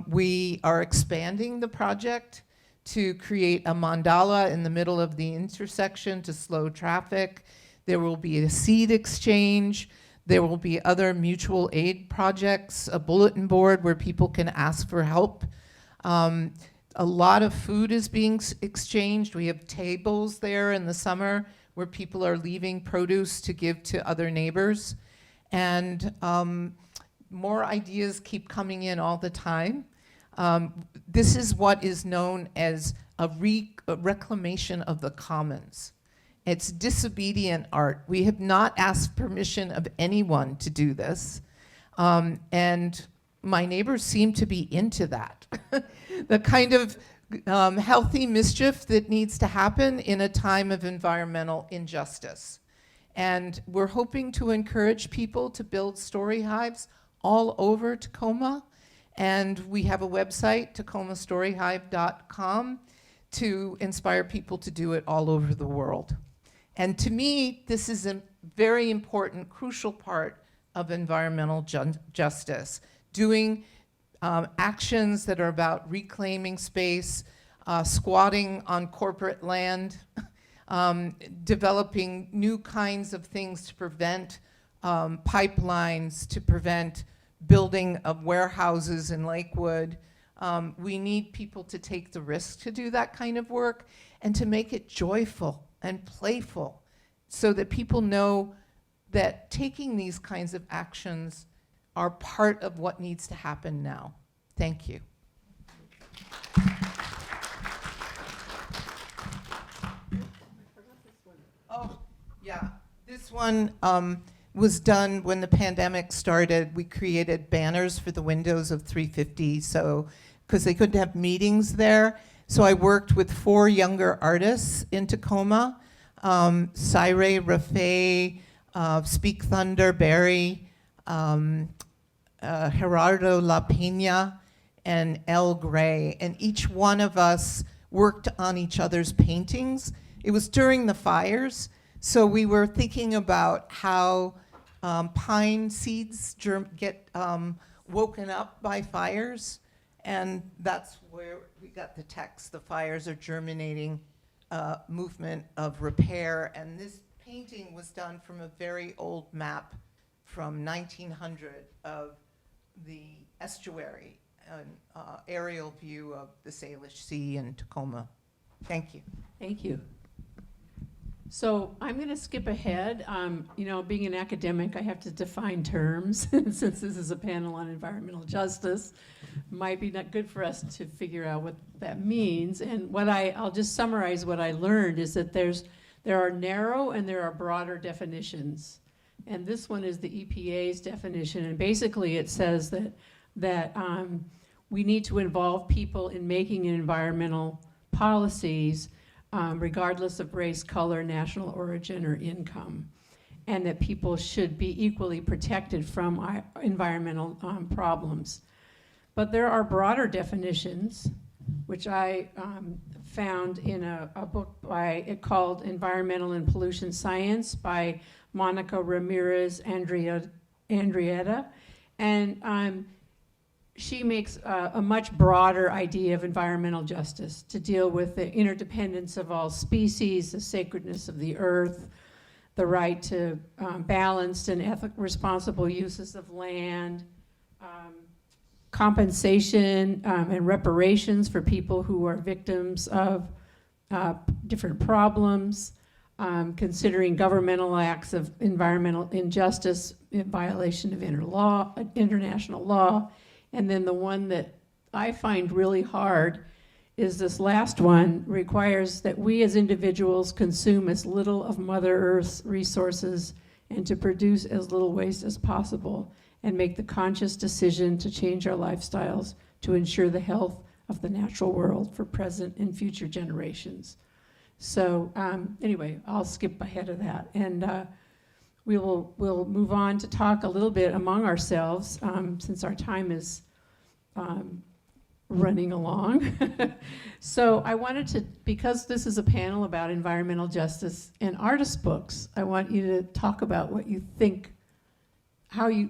We are expanding the project to create a mandala in the middle of the intersection to slow traffic. There will be a seed exchange. There will be other mutual aid projects, a bulletin board where people can ask for help. A lot of food is being exchanged. We have tables there in the summer where people are leaving produce to give to other neighbors. And more ideas keep coming in all the time. This is what is known as a reclamation of the commons. It's disobedient art. We have not asked permission of anyone to do this. And my neighbors seem to be into that. The kind of healthy mischief that needs to happen in a time of environmental injustice. And we're hoping to encourage people to build story hives all over Tacoma. And we have a website, tacomastoryhive.com, to inspire people to do it all over the world. And to me, this is a very important, crucial part of environmental justice, doing actions that are about reclaiming space, squatting on corporate land, developing new kinds of things to prevent pipelines, to prevent building of warehouses in Lakewood. We need people to take the risk to do that kind of work and to make it joyful and playful so that people know that taking these kinds of actions are part of what needs to happen now. Thank you. Oh, yeah. This one was done when the pandemic started. We created banners for the windows of 350, so because they couldn't have meetings there. So I worked with 4 younger artists in Tacoma, Syre Rafay, Speak Thunder, Barry, Gerardo La Pena, and El Gray. And each one of us worked on each other's paintings. It was during the fires, so we were thinking about how pine seeds get woken up by fires. And that's where we got the text, the fires are germinating movement of repair. And this painting was done from a very old map from 1900 of the estuary, an aerial view of the Salish Sea and Tacoma. Thank you. Thank you. So I'm going to skip ahead. You know, being an academic, I have to define terms since this is a panel on environmental justice. Might be not good for us to figure out what that means. And I'll just summarize what I learned is that there are narrow and there are broader definitions. And this one is the EPA's definition. And basically it says that we need to involve people in making environmental policies regardless of race, color, national origin, or income, and that people should be equally protected from environmental problems. But there are broader definitions, which I found in a book called Environmental and Pollution Science by Monica Ramirez Andrietta, and she makes a much broader idea of environmental justice to deal with the interdependence of all species, the sacredness of the earth, the right to balanced and responsible uses of land, compensation and reparations for people who are victims of different problems, considering governmental acts of environmental injustice in violation of international law. And then the one that I find really hard is this last one, requires that we as individuals consume as little of Mother Earth's resources and to produce as little waste as possible and make the conscious decision to change our lifestyles to ensure the health of the natural world for present and future generations. So anyway, I'll skip ahead of that. And we'll move on to talk a little bit among ourselves since our time is running along. So I wanted to, because this is a panel about environmental justice and artist books, I want you to talk about what you think,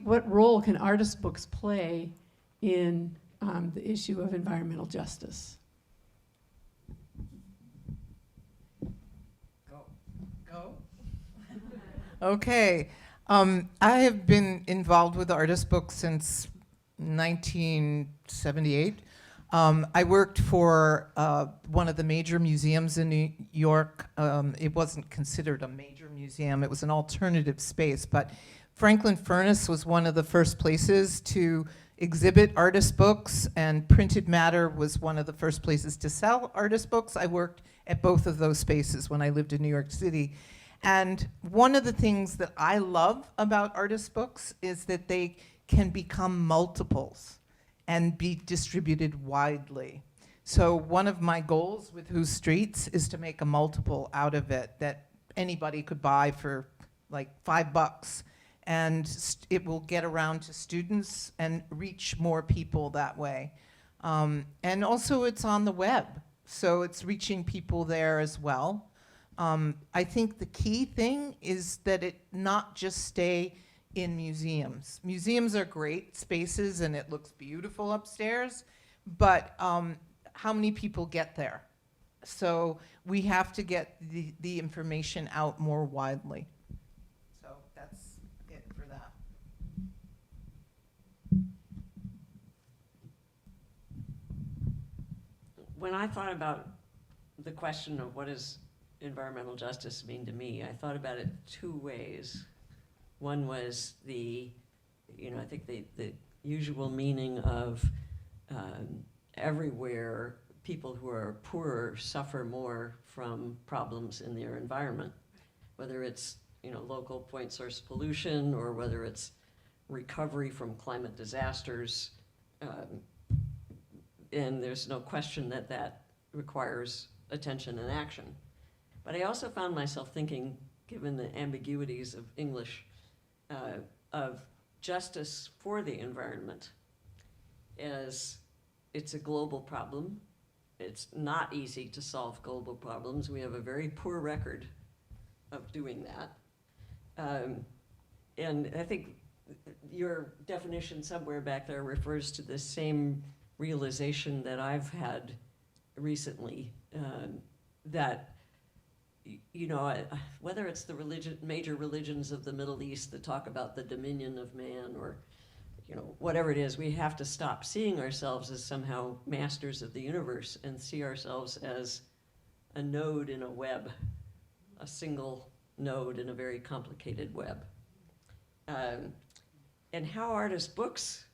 what role can artist books play in the issue of environmental justice? Go. Okay. I have been involved with artist books since 1978. I worked for one of the major museums in New York. It wasn't considered a major museum. It was an alternative space. But Franklin Furnace was one of the first places to exhibit artist books, and Printed Matter was one of the first places to sell artist books. I worked at both of those spaces when I lived in New York City. And one of the things that I love about artist books is that they can become multiples and be distributed widely. So one of my goals with Whose Streets is to make a multiple out of it that anybody could buy for like $5. And it will get around to students and reach more people that way. And also it's on the web, so it's reaching people there as well. I think the key thing is that it not just stay in museums. Museums are great spaces and it looks beautiful upstairs, but how many people get there? So we have to get the information out more widely. So that's it for that. When I thought about the question of what does environmental justice mean to me, I thought about it two ways. One was I think the usual meaning of everywhere people who are poorer suffer more from problems in their environment, whether it's local point source pollution or whether it's recovery from climate disasters. And there's no question that requires attention and action. But I also found myself thinking, given the ambiguities of English, of justice for the environment as it's a global problem. It's not easy to solve global problems. We have a very poor record of doing that. And I think your definition somewhere back there refers to the same realization that I've had recently, that whether it's the major religions of the Middle East that talk about the dominion of man, or whatever it is, we have to stop seeing ourselves as somehow masters of the universe and see ourselves as a node in a web a single node in a very complicated web. And how artist books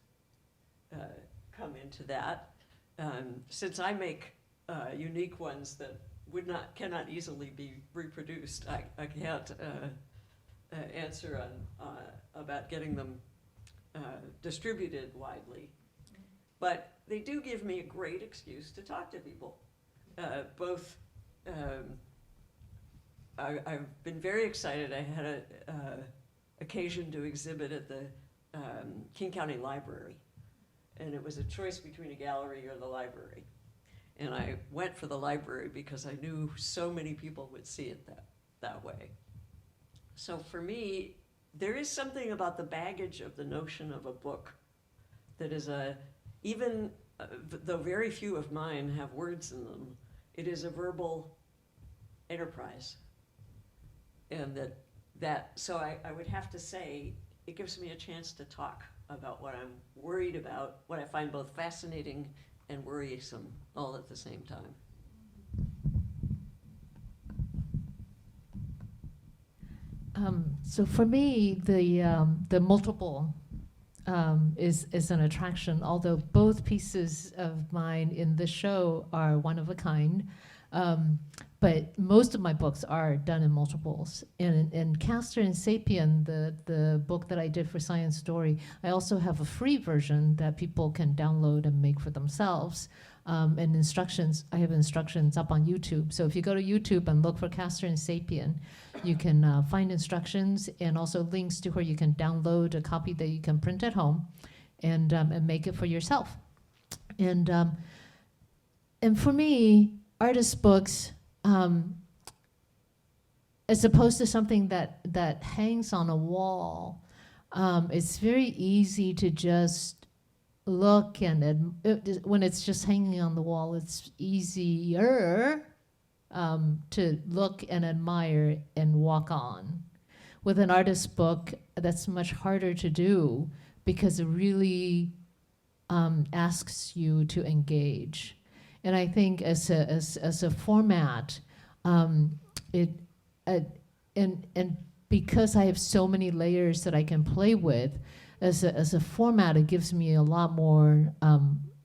come into that, since I make unique ones that cannot easily be reproduced, I can't answer on about getting them distributed widely. But they do give me a great excuse to talk to people. I've been very excited. I had an occasion to exhibit at the King County Library, and it was a choice between a gallery or the library. And I went for the library because I knew so many people would see it that way. So for me, there is something about the baggage of the notion of a book that is even though very few of mine have words in them, it is a verbal enterprise. And so I would have to say, it gives me a chance to talk about what I'm worried about, what I find both fascinating and worrisome all at the same time. So for me, the multiple is an attraction, although both pieces of mine in the show are one of a kind. But most of my books are done in multiples. In Castor and Sapien, the book that I did for Science Story, I also have a free version that people can download and make for themselves. And instructions, I have instructions up on YouTube. So if you go to YouTube and look for Castor and Sapien, you can find instructions and also links to where you can download a copy that you can print at home and make it for yourself. And for me, artist books, as opposed to something that hangs on a wall, it's very easy to just look and when it's just hanging on the wall, it's easier to look and admire and walk on. With an artist book, that's much harder to do because it really asks you to engage. And I think as a format, and because I have so many layers that I can play with, as a format, it gives me a lot more.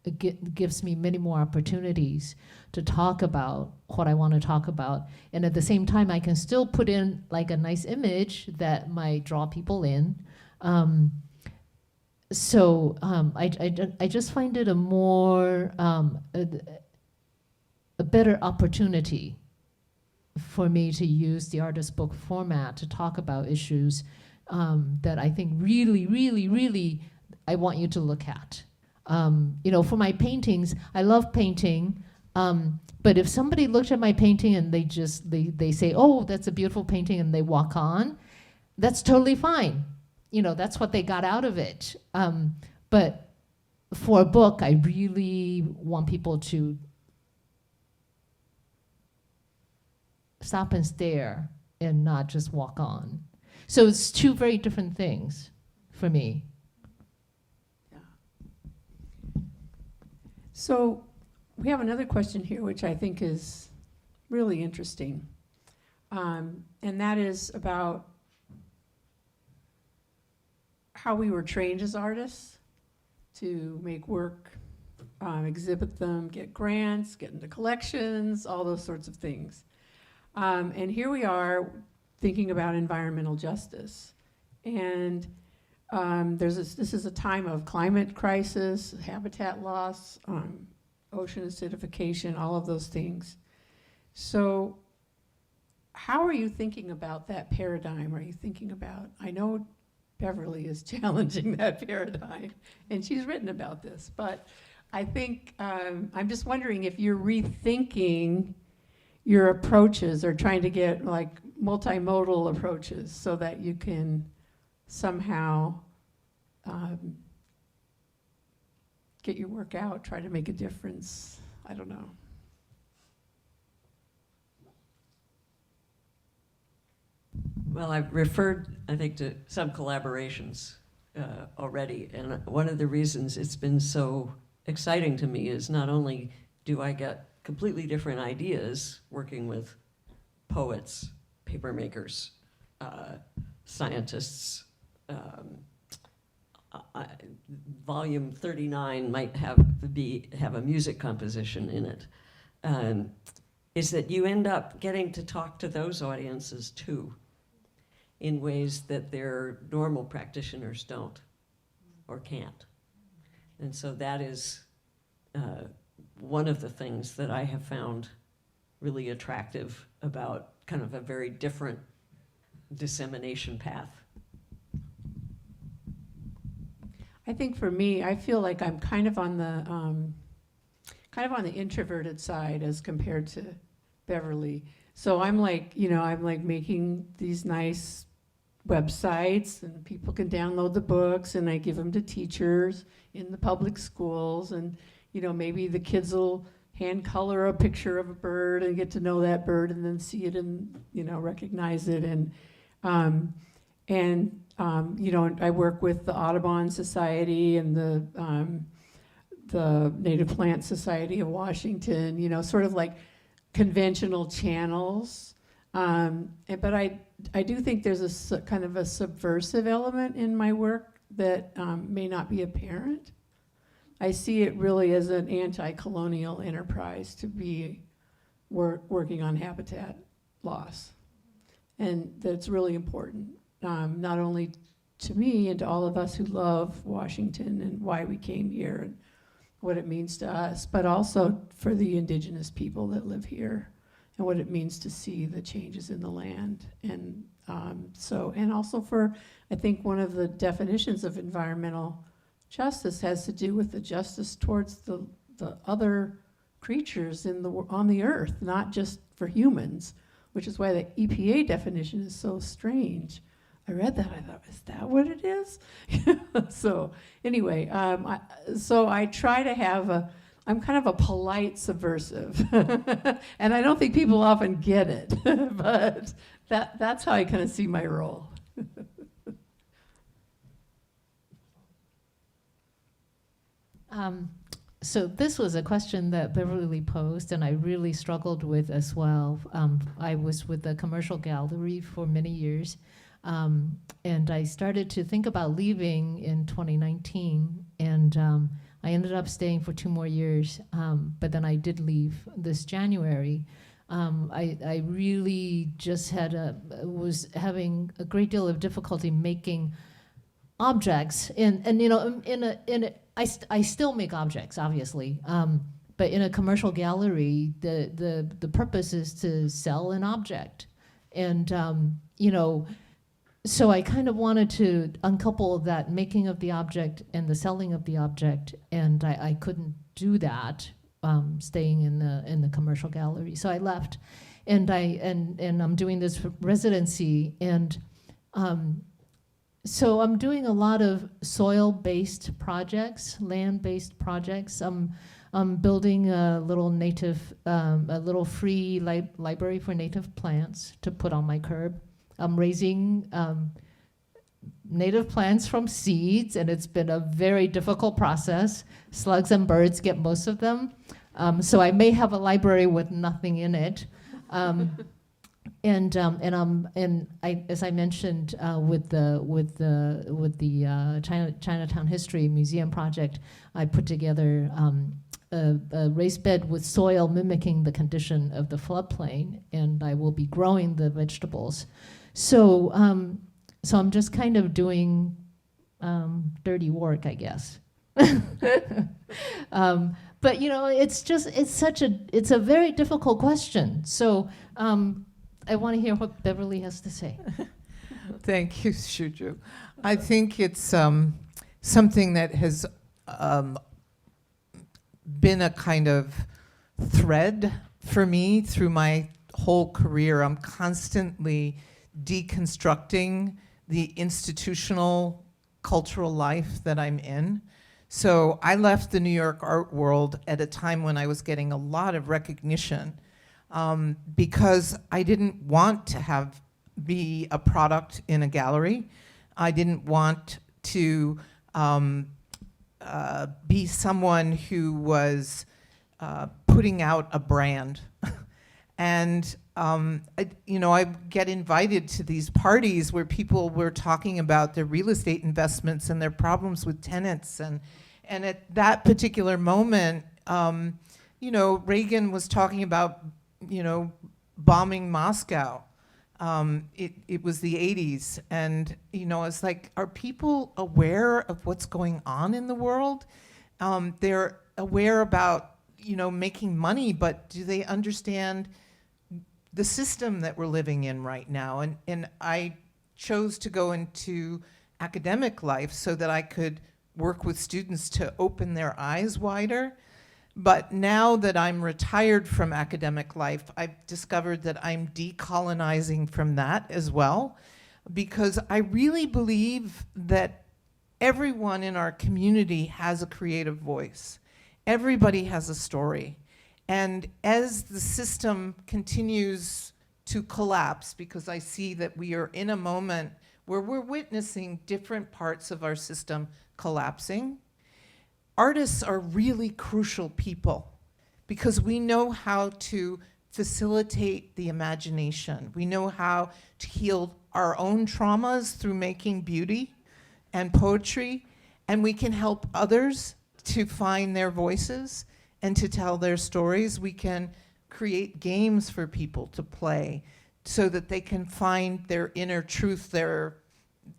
It gives me many more opportunities to talk about what I want to talk about, and at the same time, I can still put in like a nice image that might draw people in. So I just find it a more a better opportunity for me to use the artist book format to talk about issues that I think really I want you to look at. For my paintings, I love painting, but if somebody looked at my painting and they say, oh, that's a beautiful painting, and they walk on, that's totally fine. That's what they got out of it. But for a book, I really want people to stop and stare and not just walk on. So it's two very different things for me. Yeah. So we have another question here, which I think is really interesting. And that is about how we were trained as artists to make work, exhibit them, get grants, get into collections, all those sorts of things. And here we are thinking about environmental justice. And this is a time of climate crisis, habitat loss, ocean acidification, all of those things. So how are you thinking about that paradigm? Are you thinking about, I know Beverly is challenging that paradigm, and she's written about this, but I think, I'm just wondering if you're rethinking your approaches or trying to get like multimodal approaches so that you can somehow get your work out, try to make a difference. I don't know. Well, I've referred, I think, to some collaborations already, and one of the reasons it's been so exciting to me is not only do I get completely different ideas working with poets, paper makers, scientists. Volume 39 might have a music composition in it. Is that you end up getting to talk to those audiences too, in ways that their normal practitioners don't or can't. And so that is one of the things that I have found really attractive about kind of a very different dissemination path. I think for me, I feel like I'm kind of on the introverted side as compared to Beverly. So I'm like, I'm like making these nice websites and people can download the books and I give them to teachers in the public schools, and maybe the kids will hand color a picture of a bird and get to know that bird and then see it and recognize it, and I work with the Audubon Society and the Native Plant Society of Washington, sort of like conventional channels. But I do think there's a kind of a subversive element in my work that may not be apparent. I see it really as an anti-colonial enterprise to be working on habitat loss. And that's really important, not only to me and to all of us who love Washington and why we came here and what it means to us, but also for the indigenous people that live here and what it means to see the changes in the land. And and also for, I think one of the definitions of environmental justice has to do with the justice towards the other creatures on the earth, not just for humans, which is why the EPA definition is so strange. I read that, I thought, is that what it is? So anyway, I try to have I'm kind of a polite subversive. And I don't think people often get it, but that's how I kind of see my role. So this was a question that Beverly posed, and I really struggled with as well. I was with the commercial gallery for many years, and I started to think about leaving in 2019, and I ended up staying for 2 more years, but then I did leave this January. I really just was having a great deal of difficulty making objects, I still make objects, obviously, but in a commercial gallery, the purpose is to sell an object, and so I kind of wanted to uncouple that making of the object and the selling of the object, and I couldn't do that staying in the commercial gallery, so I left, and I'm doing this residency, and so I'm doing a lot of soil-based projects, land-based projects. I'm building a little free library for native plants to put on my curb. I'm raising native plants from seeds, and it's been a very difficult process. Slugs and birds get most of them, so I may have a library with nothing in it. As I mentioned, with the Chinatown History Museum project, I put together a raised bed with soil mimicking the condition of the floodplain, and I will be growing the vegetables. So I'm just kind of doing dirty work, I guess. But it's a very difficult question. So. I want to hear what Beverly has to say. Thank you, Shuju. I think it's something that has been a kind of thread for me through my whole career. I'm constantly deconstructing the institutional cultural life that I'm in. So I left the New York art world at a time when I was getting a lot of recognition, because I didn't want to be a product in a gallery. I didn't want to be someone who was putting out a brand. And I get invited to these parties where people were talking about their real estate investments and their problems with tenants. And at that particular moment, Reagan was talking about, bombing Moscow. It was the 80s. And, it's like, are people aware of what's going on in the world? They're aware about, making money, but do they understand the system that we're living in right now? And I chose to go into academic life so that I could work with students to open their eyes wider. But now that I'm retired from academic life, I've discovered that I'm decolonizing from that as well, because I really believe that everyone in our community has a creative voice. Everybody has a story. And as the system continues to collapse, because I see that we are in a moment where we're witnessing different parts of our system collapsing, artists are really crucial people because we know how to facilitate the imagination. We know how to heal our own traumas through making beauty and poetry, and we can help others to find their voices and to tell their stories. We can create games for people to play so that they can find their inner truth, their,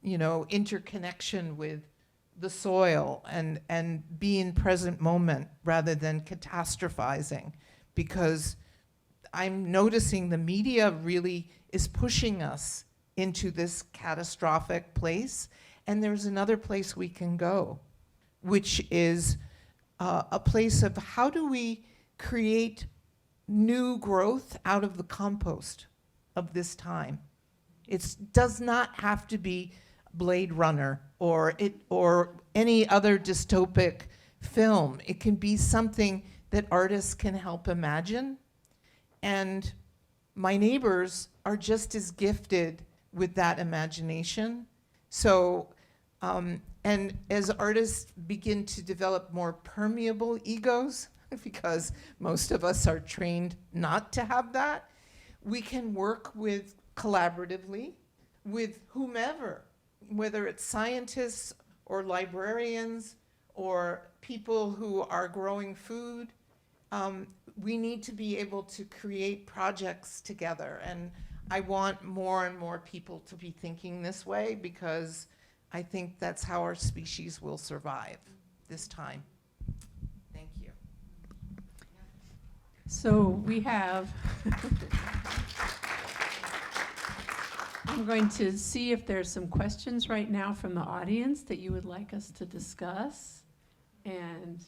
interconnection with the soil and be in present moment rather than catastrophizing. Because I'm noticing the media really is pushing us into this catastrophic place, and there's another place we can go, which is a place of how do we create new growth out of the compost of this time. It does not have to be Blade Runner or any other dystopic film. It can be something that artists can help imagine. And my neighbors are just as gifted with that imagination. So, and as artists begin to develop more permeable egos, because most of us are trained not to have that, we can work with collaboratively with whomever, whether it's scientists or librarians or people who are growing food. We need to be able to create projects together. And I want more and more people to be thinking this way, because I think that's how our species will survive this time. Thank you. So we have, I'm going to see if there's some questions right now from the audience that you would like us to discuss, and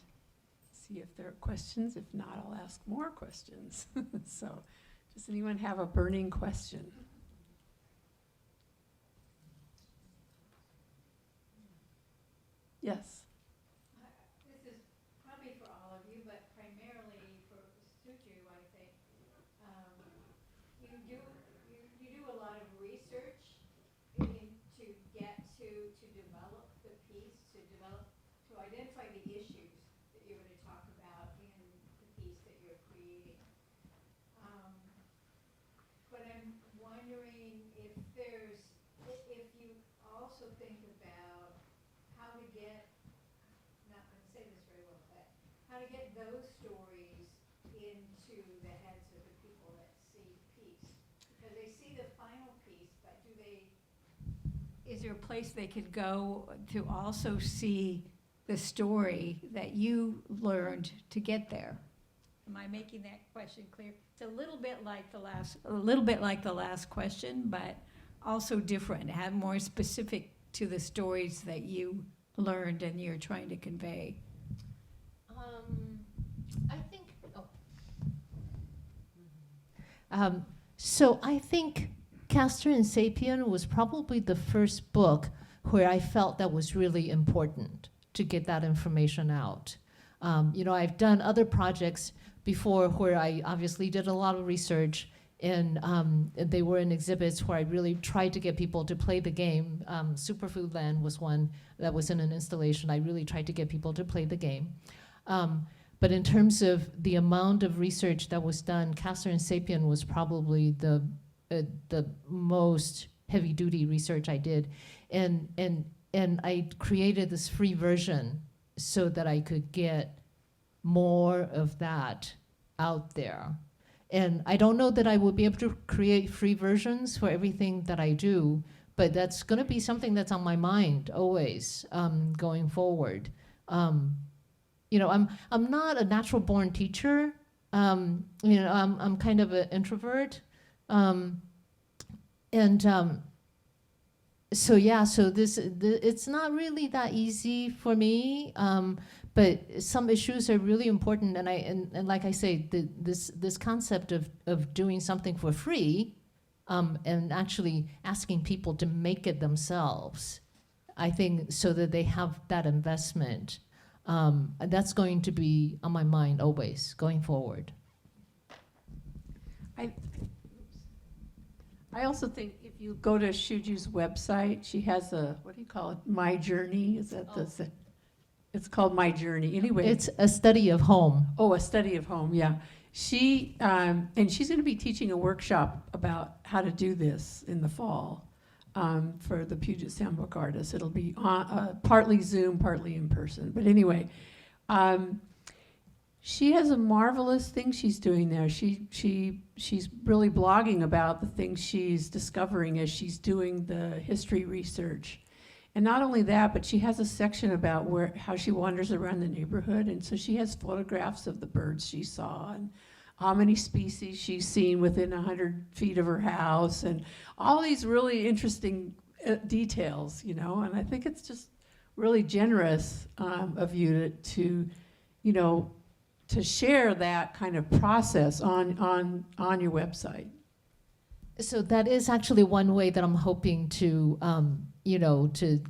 see if there are questions. If not, I'll ask more questions. So, does anyone have a burning question? Yes. This is probably for all of you, but primarily for Shu-Ju, I think. You do a lot of research to get to develop the piece, to identify the issues that you're going to talk about in the piece that you're creating. But I'm wondering if you also think about how to get, not going to say this very well, but how to get those stories into the heads of the people that see peace. Because they see the final piece, but is there a place they could go to also see the story that you learned to get there? Am I making that question clear? It's a little bit like the last question, but also different, have more specific to the stories that you learned and you're trying to convey. I think, so I think Castor and Sapien was probably the first book where I felt that was really important to get that information out. I've done other projects before where I obviously did a lot of research, and they were in exhibits where I really tried to get people to play the game. Superfood Land was one that was in an installation. I really tried to get people to play the game. But in terms of the amount of research that was done, Castor and Sapien was probably the most heavy-duty research I did. And I created this free version so that I could get more of that out there. And I don't know that I will be able to create free versions for everything that I do, but that's going to be something that's on my mind always going forward. You know, I'm not a natural born teacher. You know, I'm kind of an introvert. So yeah, so it's not really that easy for me. But some issues are really important, and like I say, this concept of doing something for free, and actually asking people to make it themselves, I think, so that they have that investment. That's going to be on my mind always going forward. I also think if you go to Shuju's website, she has a, what do you call it, My Journey? Is that it's called My Journey. Anyway. It's a study of home. Oh, a study of home, yeah. She, and she's going to be teaching a workshop about how to do this in the fall for the Puget Sound book artists. It'll be partly Zoom, partly in person. But anyway, she has a marvelous thing she's doing there. She's really blogging about the things she's discovering as she's doing the history research. And not only that, but she has a section about how she wanders around the neighborhood. And so she has photographs of the birds she saw and how many species she's seen within 100 feet of her house and all these really interesting details, you know. And I think it's just really generous of you to you know, to share that kind of process on your website. So that is actually one way that I'm hoping to, you know, to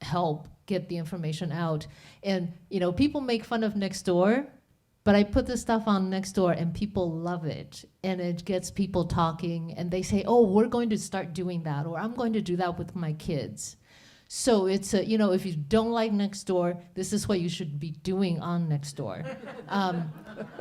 help get the information out. And, you know, people make fun of Nextdoor, but I put this stuff on Nextdoor and people love it. And it gets people talking and they say, oh, we're going to start doing that, or I'm going to do that with my kids. So it's a, you know, if you don't like Nextdoor, this is what you should be doing on Nextdoor.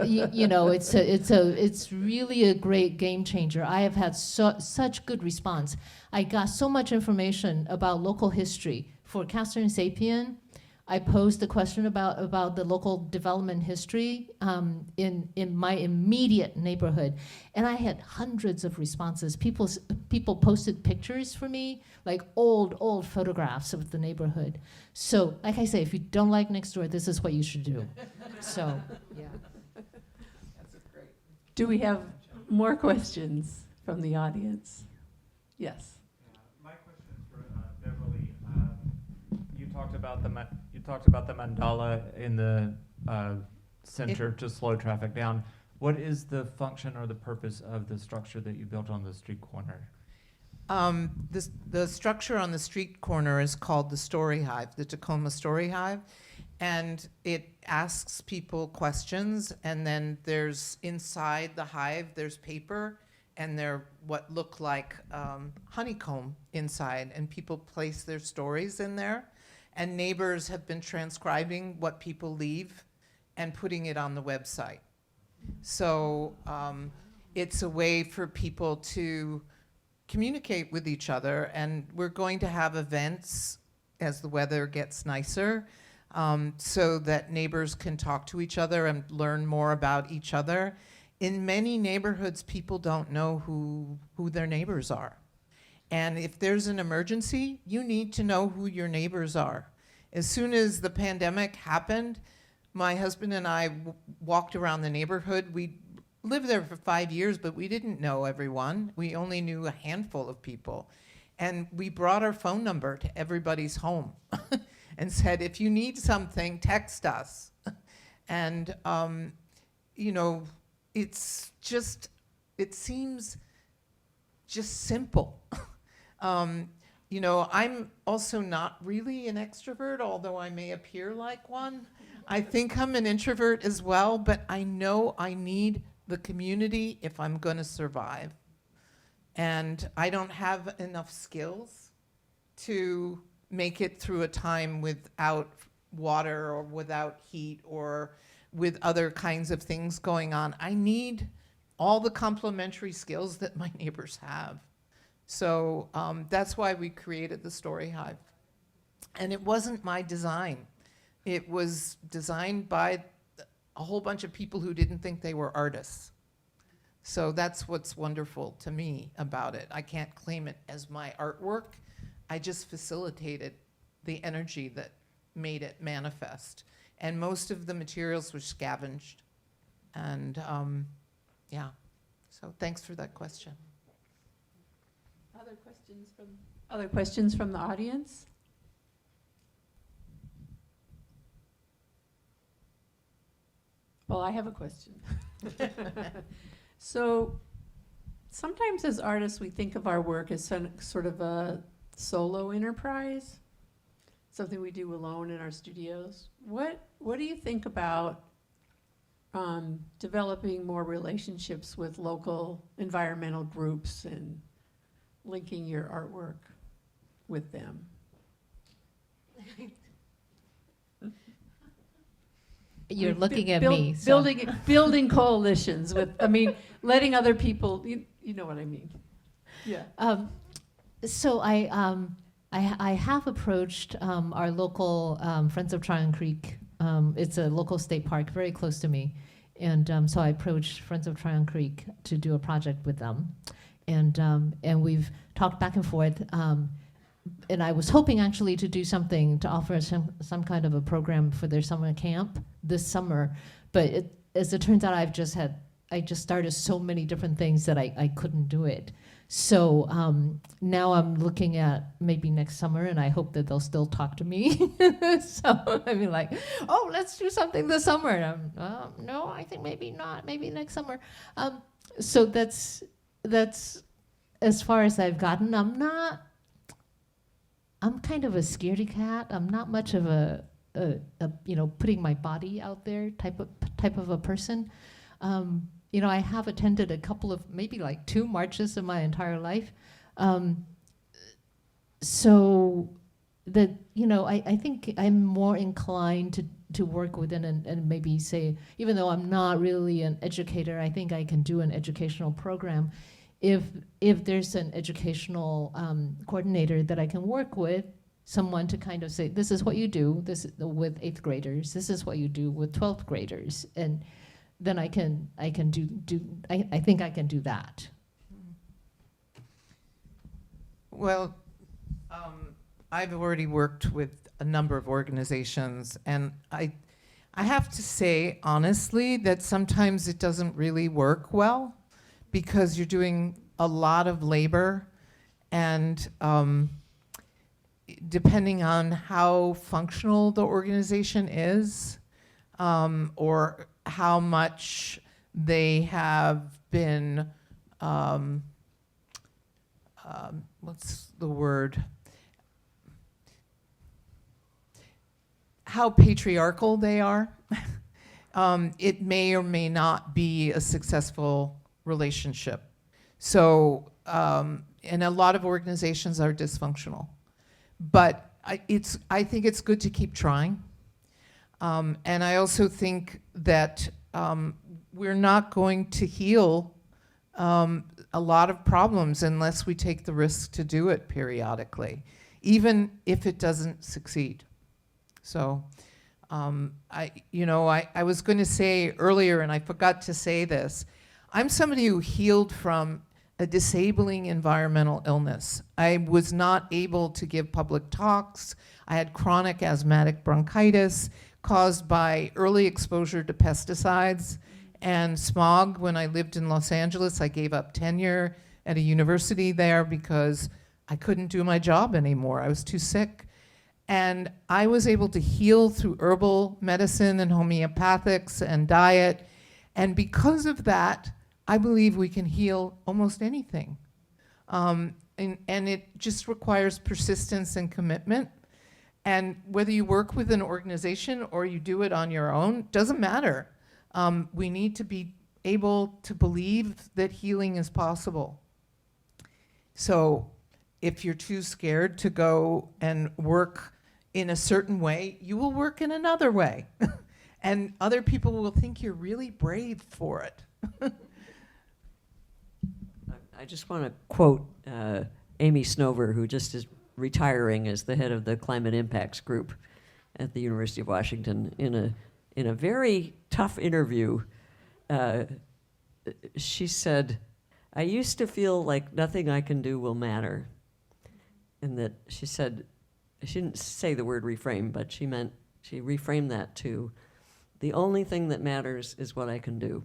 You know, it's really a great game changer. I have had such good response. I got so much information about local history for Castor and Sapien. I posed a question about the local development history in my immediate neighborhood, and I had hundreds of responses. People posted pictures for me, like old photographs of the neighborhood. So, like I say, if you don't like Nextdoor, this is what you should do. So, yeah. Do we have more questions from the audience? Yes. My question is for Beverly. You talked about the mandala in the center to slow traffic down. What is the function or the purpose of the structure that you built on the street corner? The structure on the street corner is called the Story Hive, the Tacoma Story Hive, and it asks people questions, and then there's inside the hive, there's paper, and there what look like honeycomb inside, and people place their stories in there, and neighbors have been transcribing what people leave and putting it on the website. So it's a way for people to communicate with each other, and we're going to have events as the weather gets nicer, so that neighbors can talk to each other and learn more about each other. In many neighborhoods, people don't know who their neighbors are. And if there's an emergency, you need to know who your neighbors are. As soon as the pandemic happened, my husband and I walked around the neighborhood. We lived there for 5 years, but we didn't know everyone. We only knew a handful of people. And we brought our phone number to everybody's home and said, if you need something, text us. And, you know, it seems just simple. You know, I'm also not really an extrovert, although I may appear like one. I think I'm an introvert as well, but I know I need the community if I'm going to survive. And I don't have enough skills to make it through a time without water or without heat or with other kinds of things going on. I need all the complementary skills that my neighbors have. So that's why we created the Story Hive. And it wasn't my design. It was designed by a whole bunch of people who didn't think they were artists. So that's what's wonderful to me about it. I can't claim it as my artwork. I just facilitated the energy that made it manifest. And most of the materials were scavenged. And yeah, so thanks for that question. Other questions from the audience? Well, I have a question. So sometimes as artists, we think of our work as sort of a solo enterprise, something we do alone in our studios. What do you think about developing more relationships with local environmental groups and linking your artwork with them? You're looking at Build- me. So. Building coalitions with, letting other people, you know what I mean. Yeah. So I have approached our local Friends of Tryon Creek. It's a local state park very close to me. And so I approached Friends of Tryon Creek to do a project with them. And we've talked back and forth. And I was hoping actually to do something to offer some kind of a program for their summer camp this summer. But as it turns out, I just started so many different things that I couldn't do it. So now I'm looking at maybe next summer, and I hope that they'll still talk to me. So I mean, like, oh, let's do something this summer. And no, I think maybe not. Maybe next summer. So that's as far as I've gotten. I'm kind of a scaredy cat. I'm not much of a putting my body out there type of a person. I have attended a couple of maybe like 2 marches in my entire life. So that I think I'm more inclined to work within and maybe say, even though I'm not really an educator, I think I can do an educational program. If there's an educational coordinator that I can work with, someone to kind of say, this is what you do with 8th graders, this is what you do with 12th graders, and then I think I can do that. Well, I've already worked with a number of organizations, and I have to say honestly that sometimes it doesn't really work well, because you're doing a lot of labor, and depending on how functional the organization is, or how much they have been, what's the word? How patriarchal they are, it may or may not be a successful relationship. So, and a lot of organizations are dysfunctional. But I think it's good to keep trying. And I also think that we're not going to heal a lot of problems unless we take the risk to do it periodically, even if it doesn't succeed. So I was going to say earlier, and I forgot to say this, I'm somebody who healed from a disabling environmental illness. I was not able to give public talks. I had chronic asthmatic bronchitis caused by early exposure to pesticides and smog. When I lived in Los Angeles, I gave up tenure at a university there because I couldn't do my job anymore. I was too sick. And I was able to heal through herbal medicine and homeopathics and diet. And because of that, I believe we can heal almost anything. And it just requires persistence and commitment. And whether you work with an organization or you do it on your own, doesn't matter. We need to be able to believe that healing is possible. So if you're too scared to go and work in a certain way, you will work in another way. And other people will think you're really brave for it. I just want to quote Amy Snover, who just is retiring as the head of the Climate Impacts Group at the University of Washington. In a very tough interview, she said, "I used to feel like nothing I can do will matter." And that she said, she didn't say the word reframe, but she reframed that to, the only thing that matters is what I can do.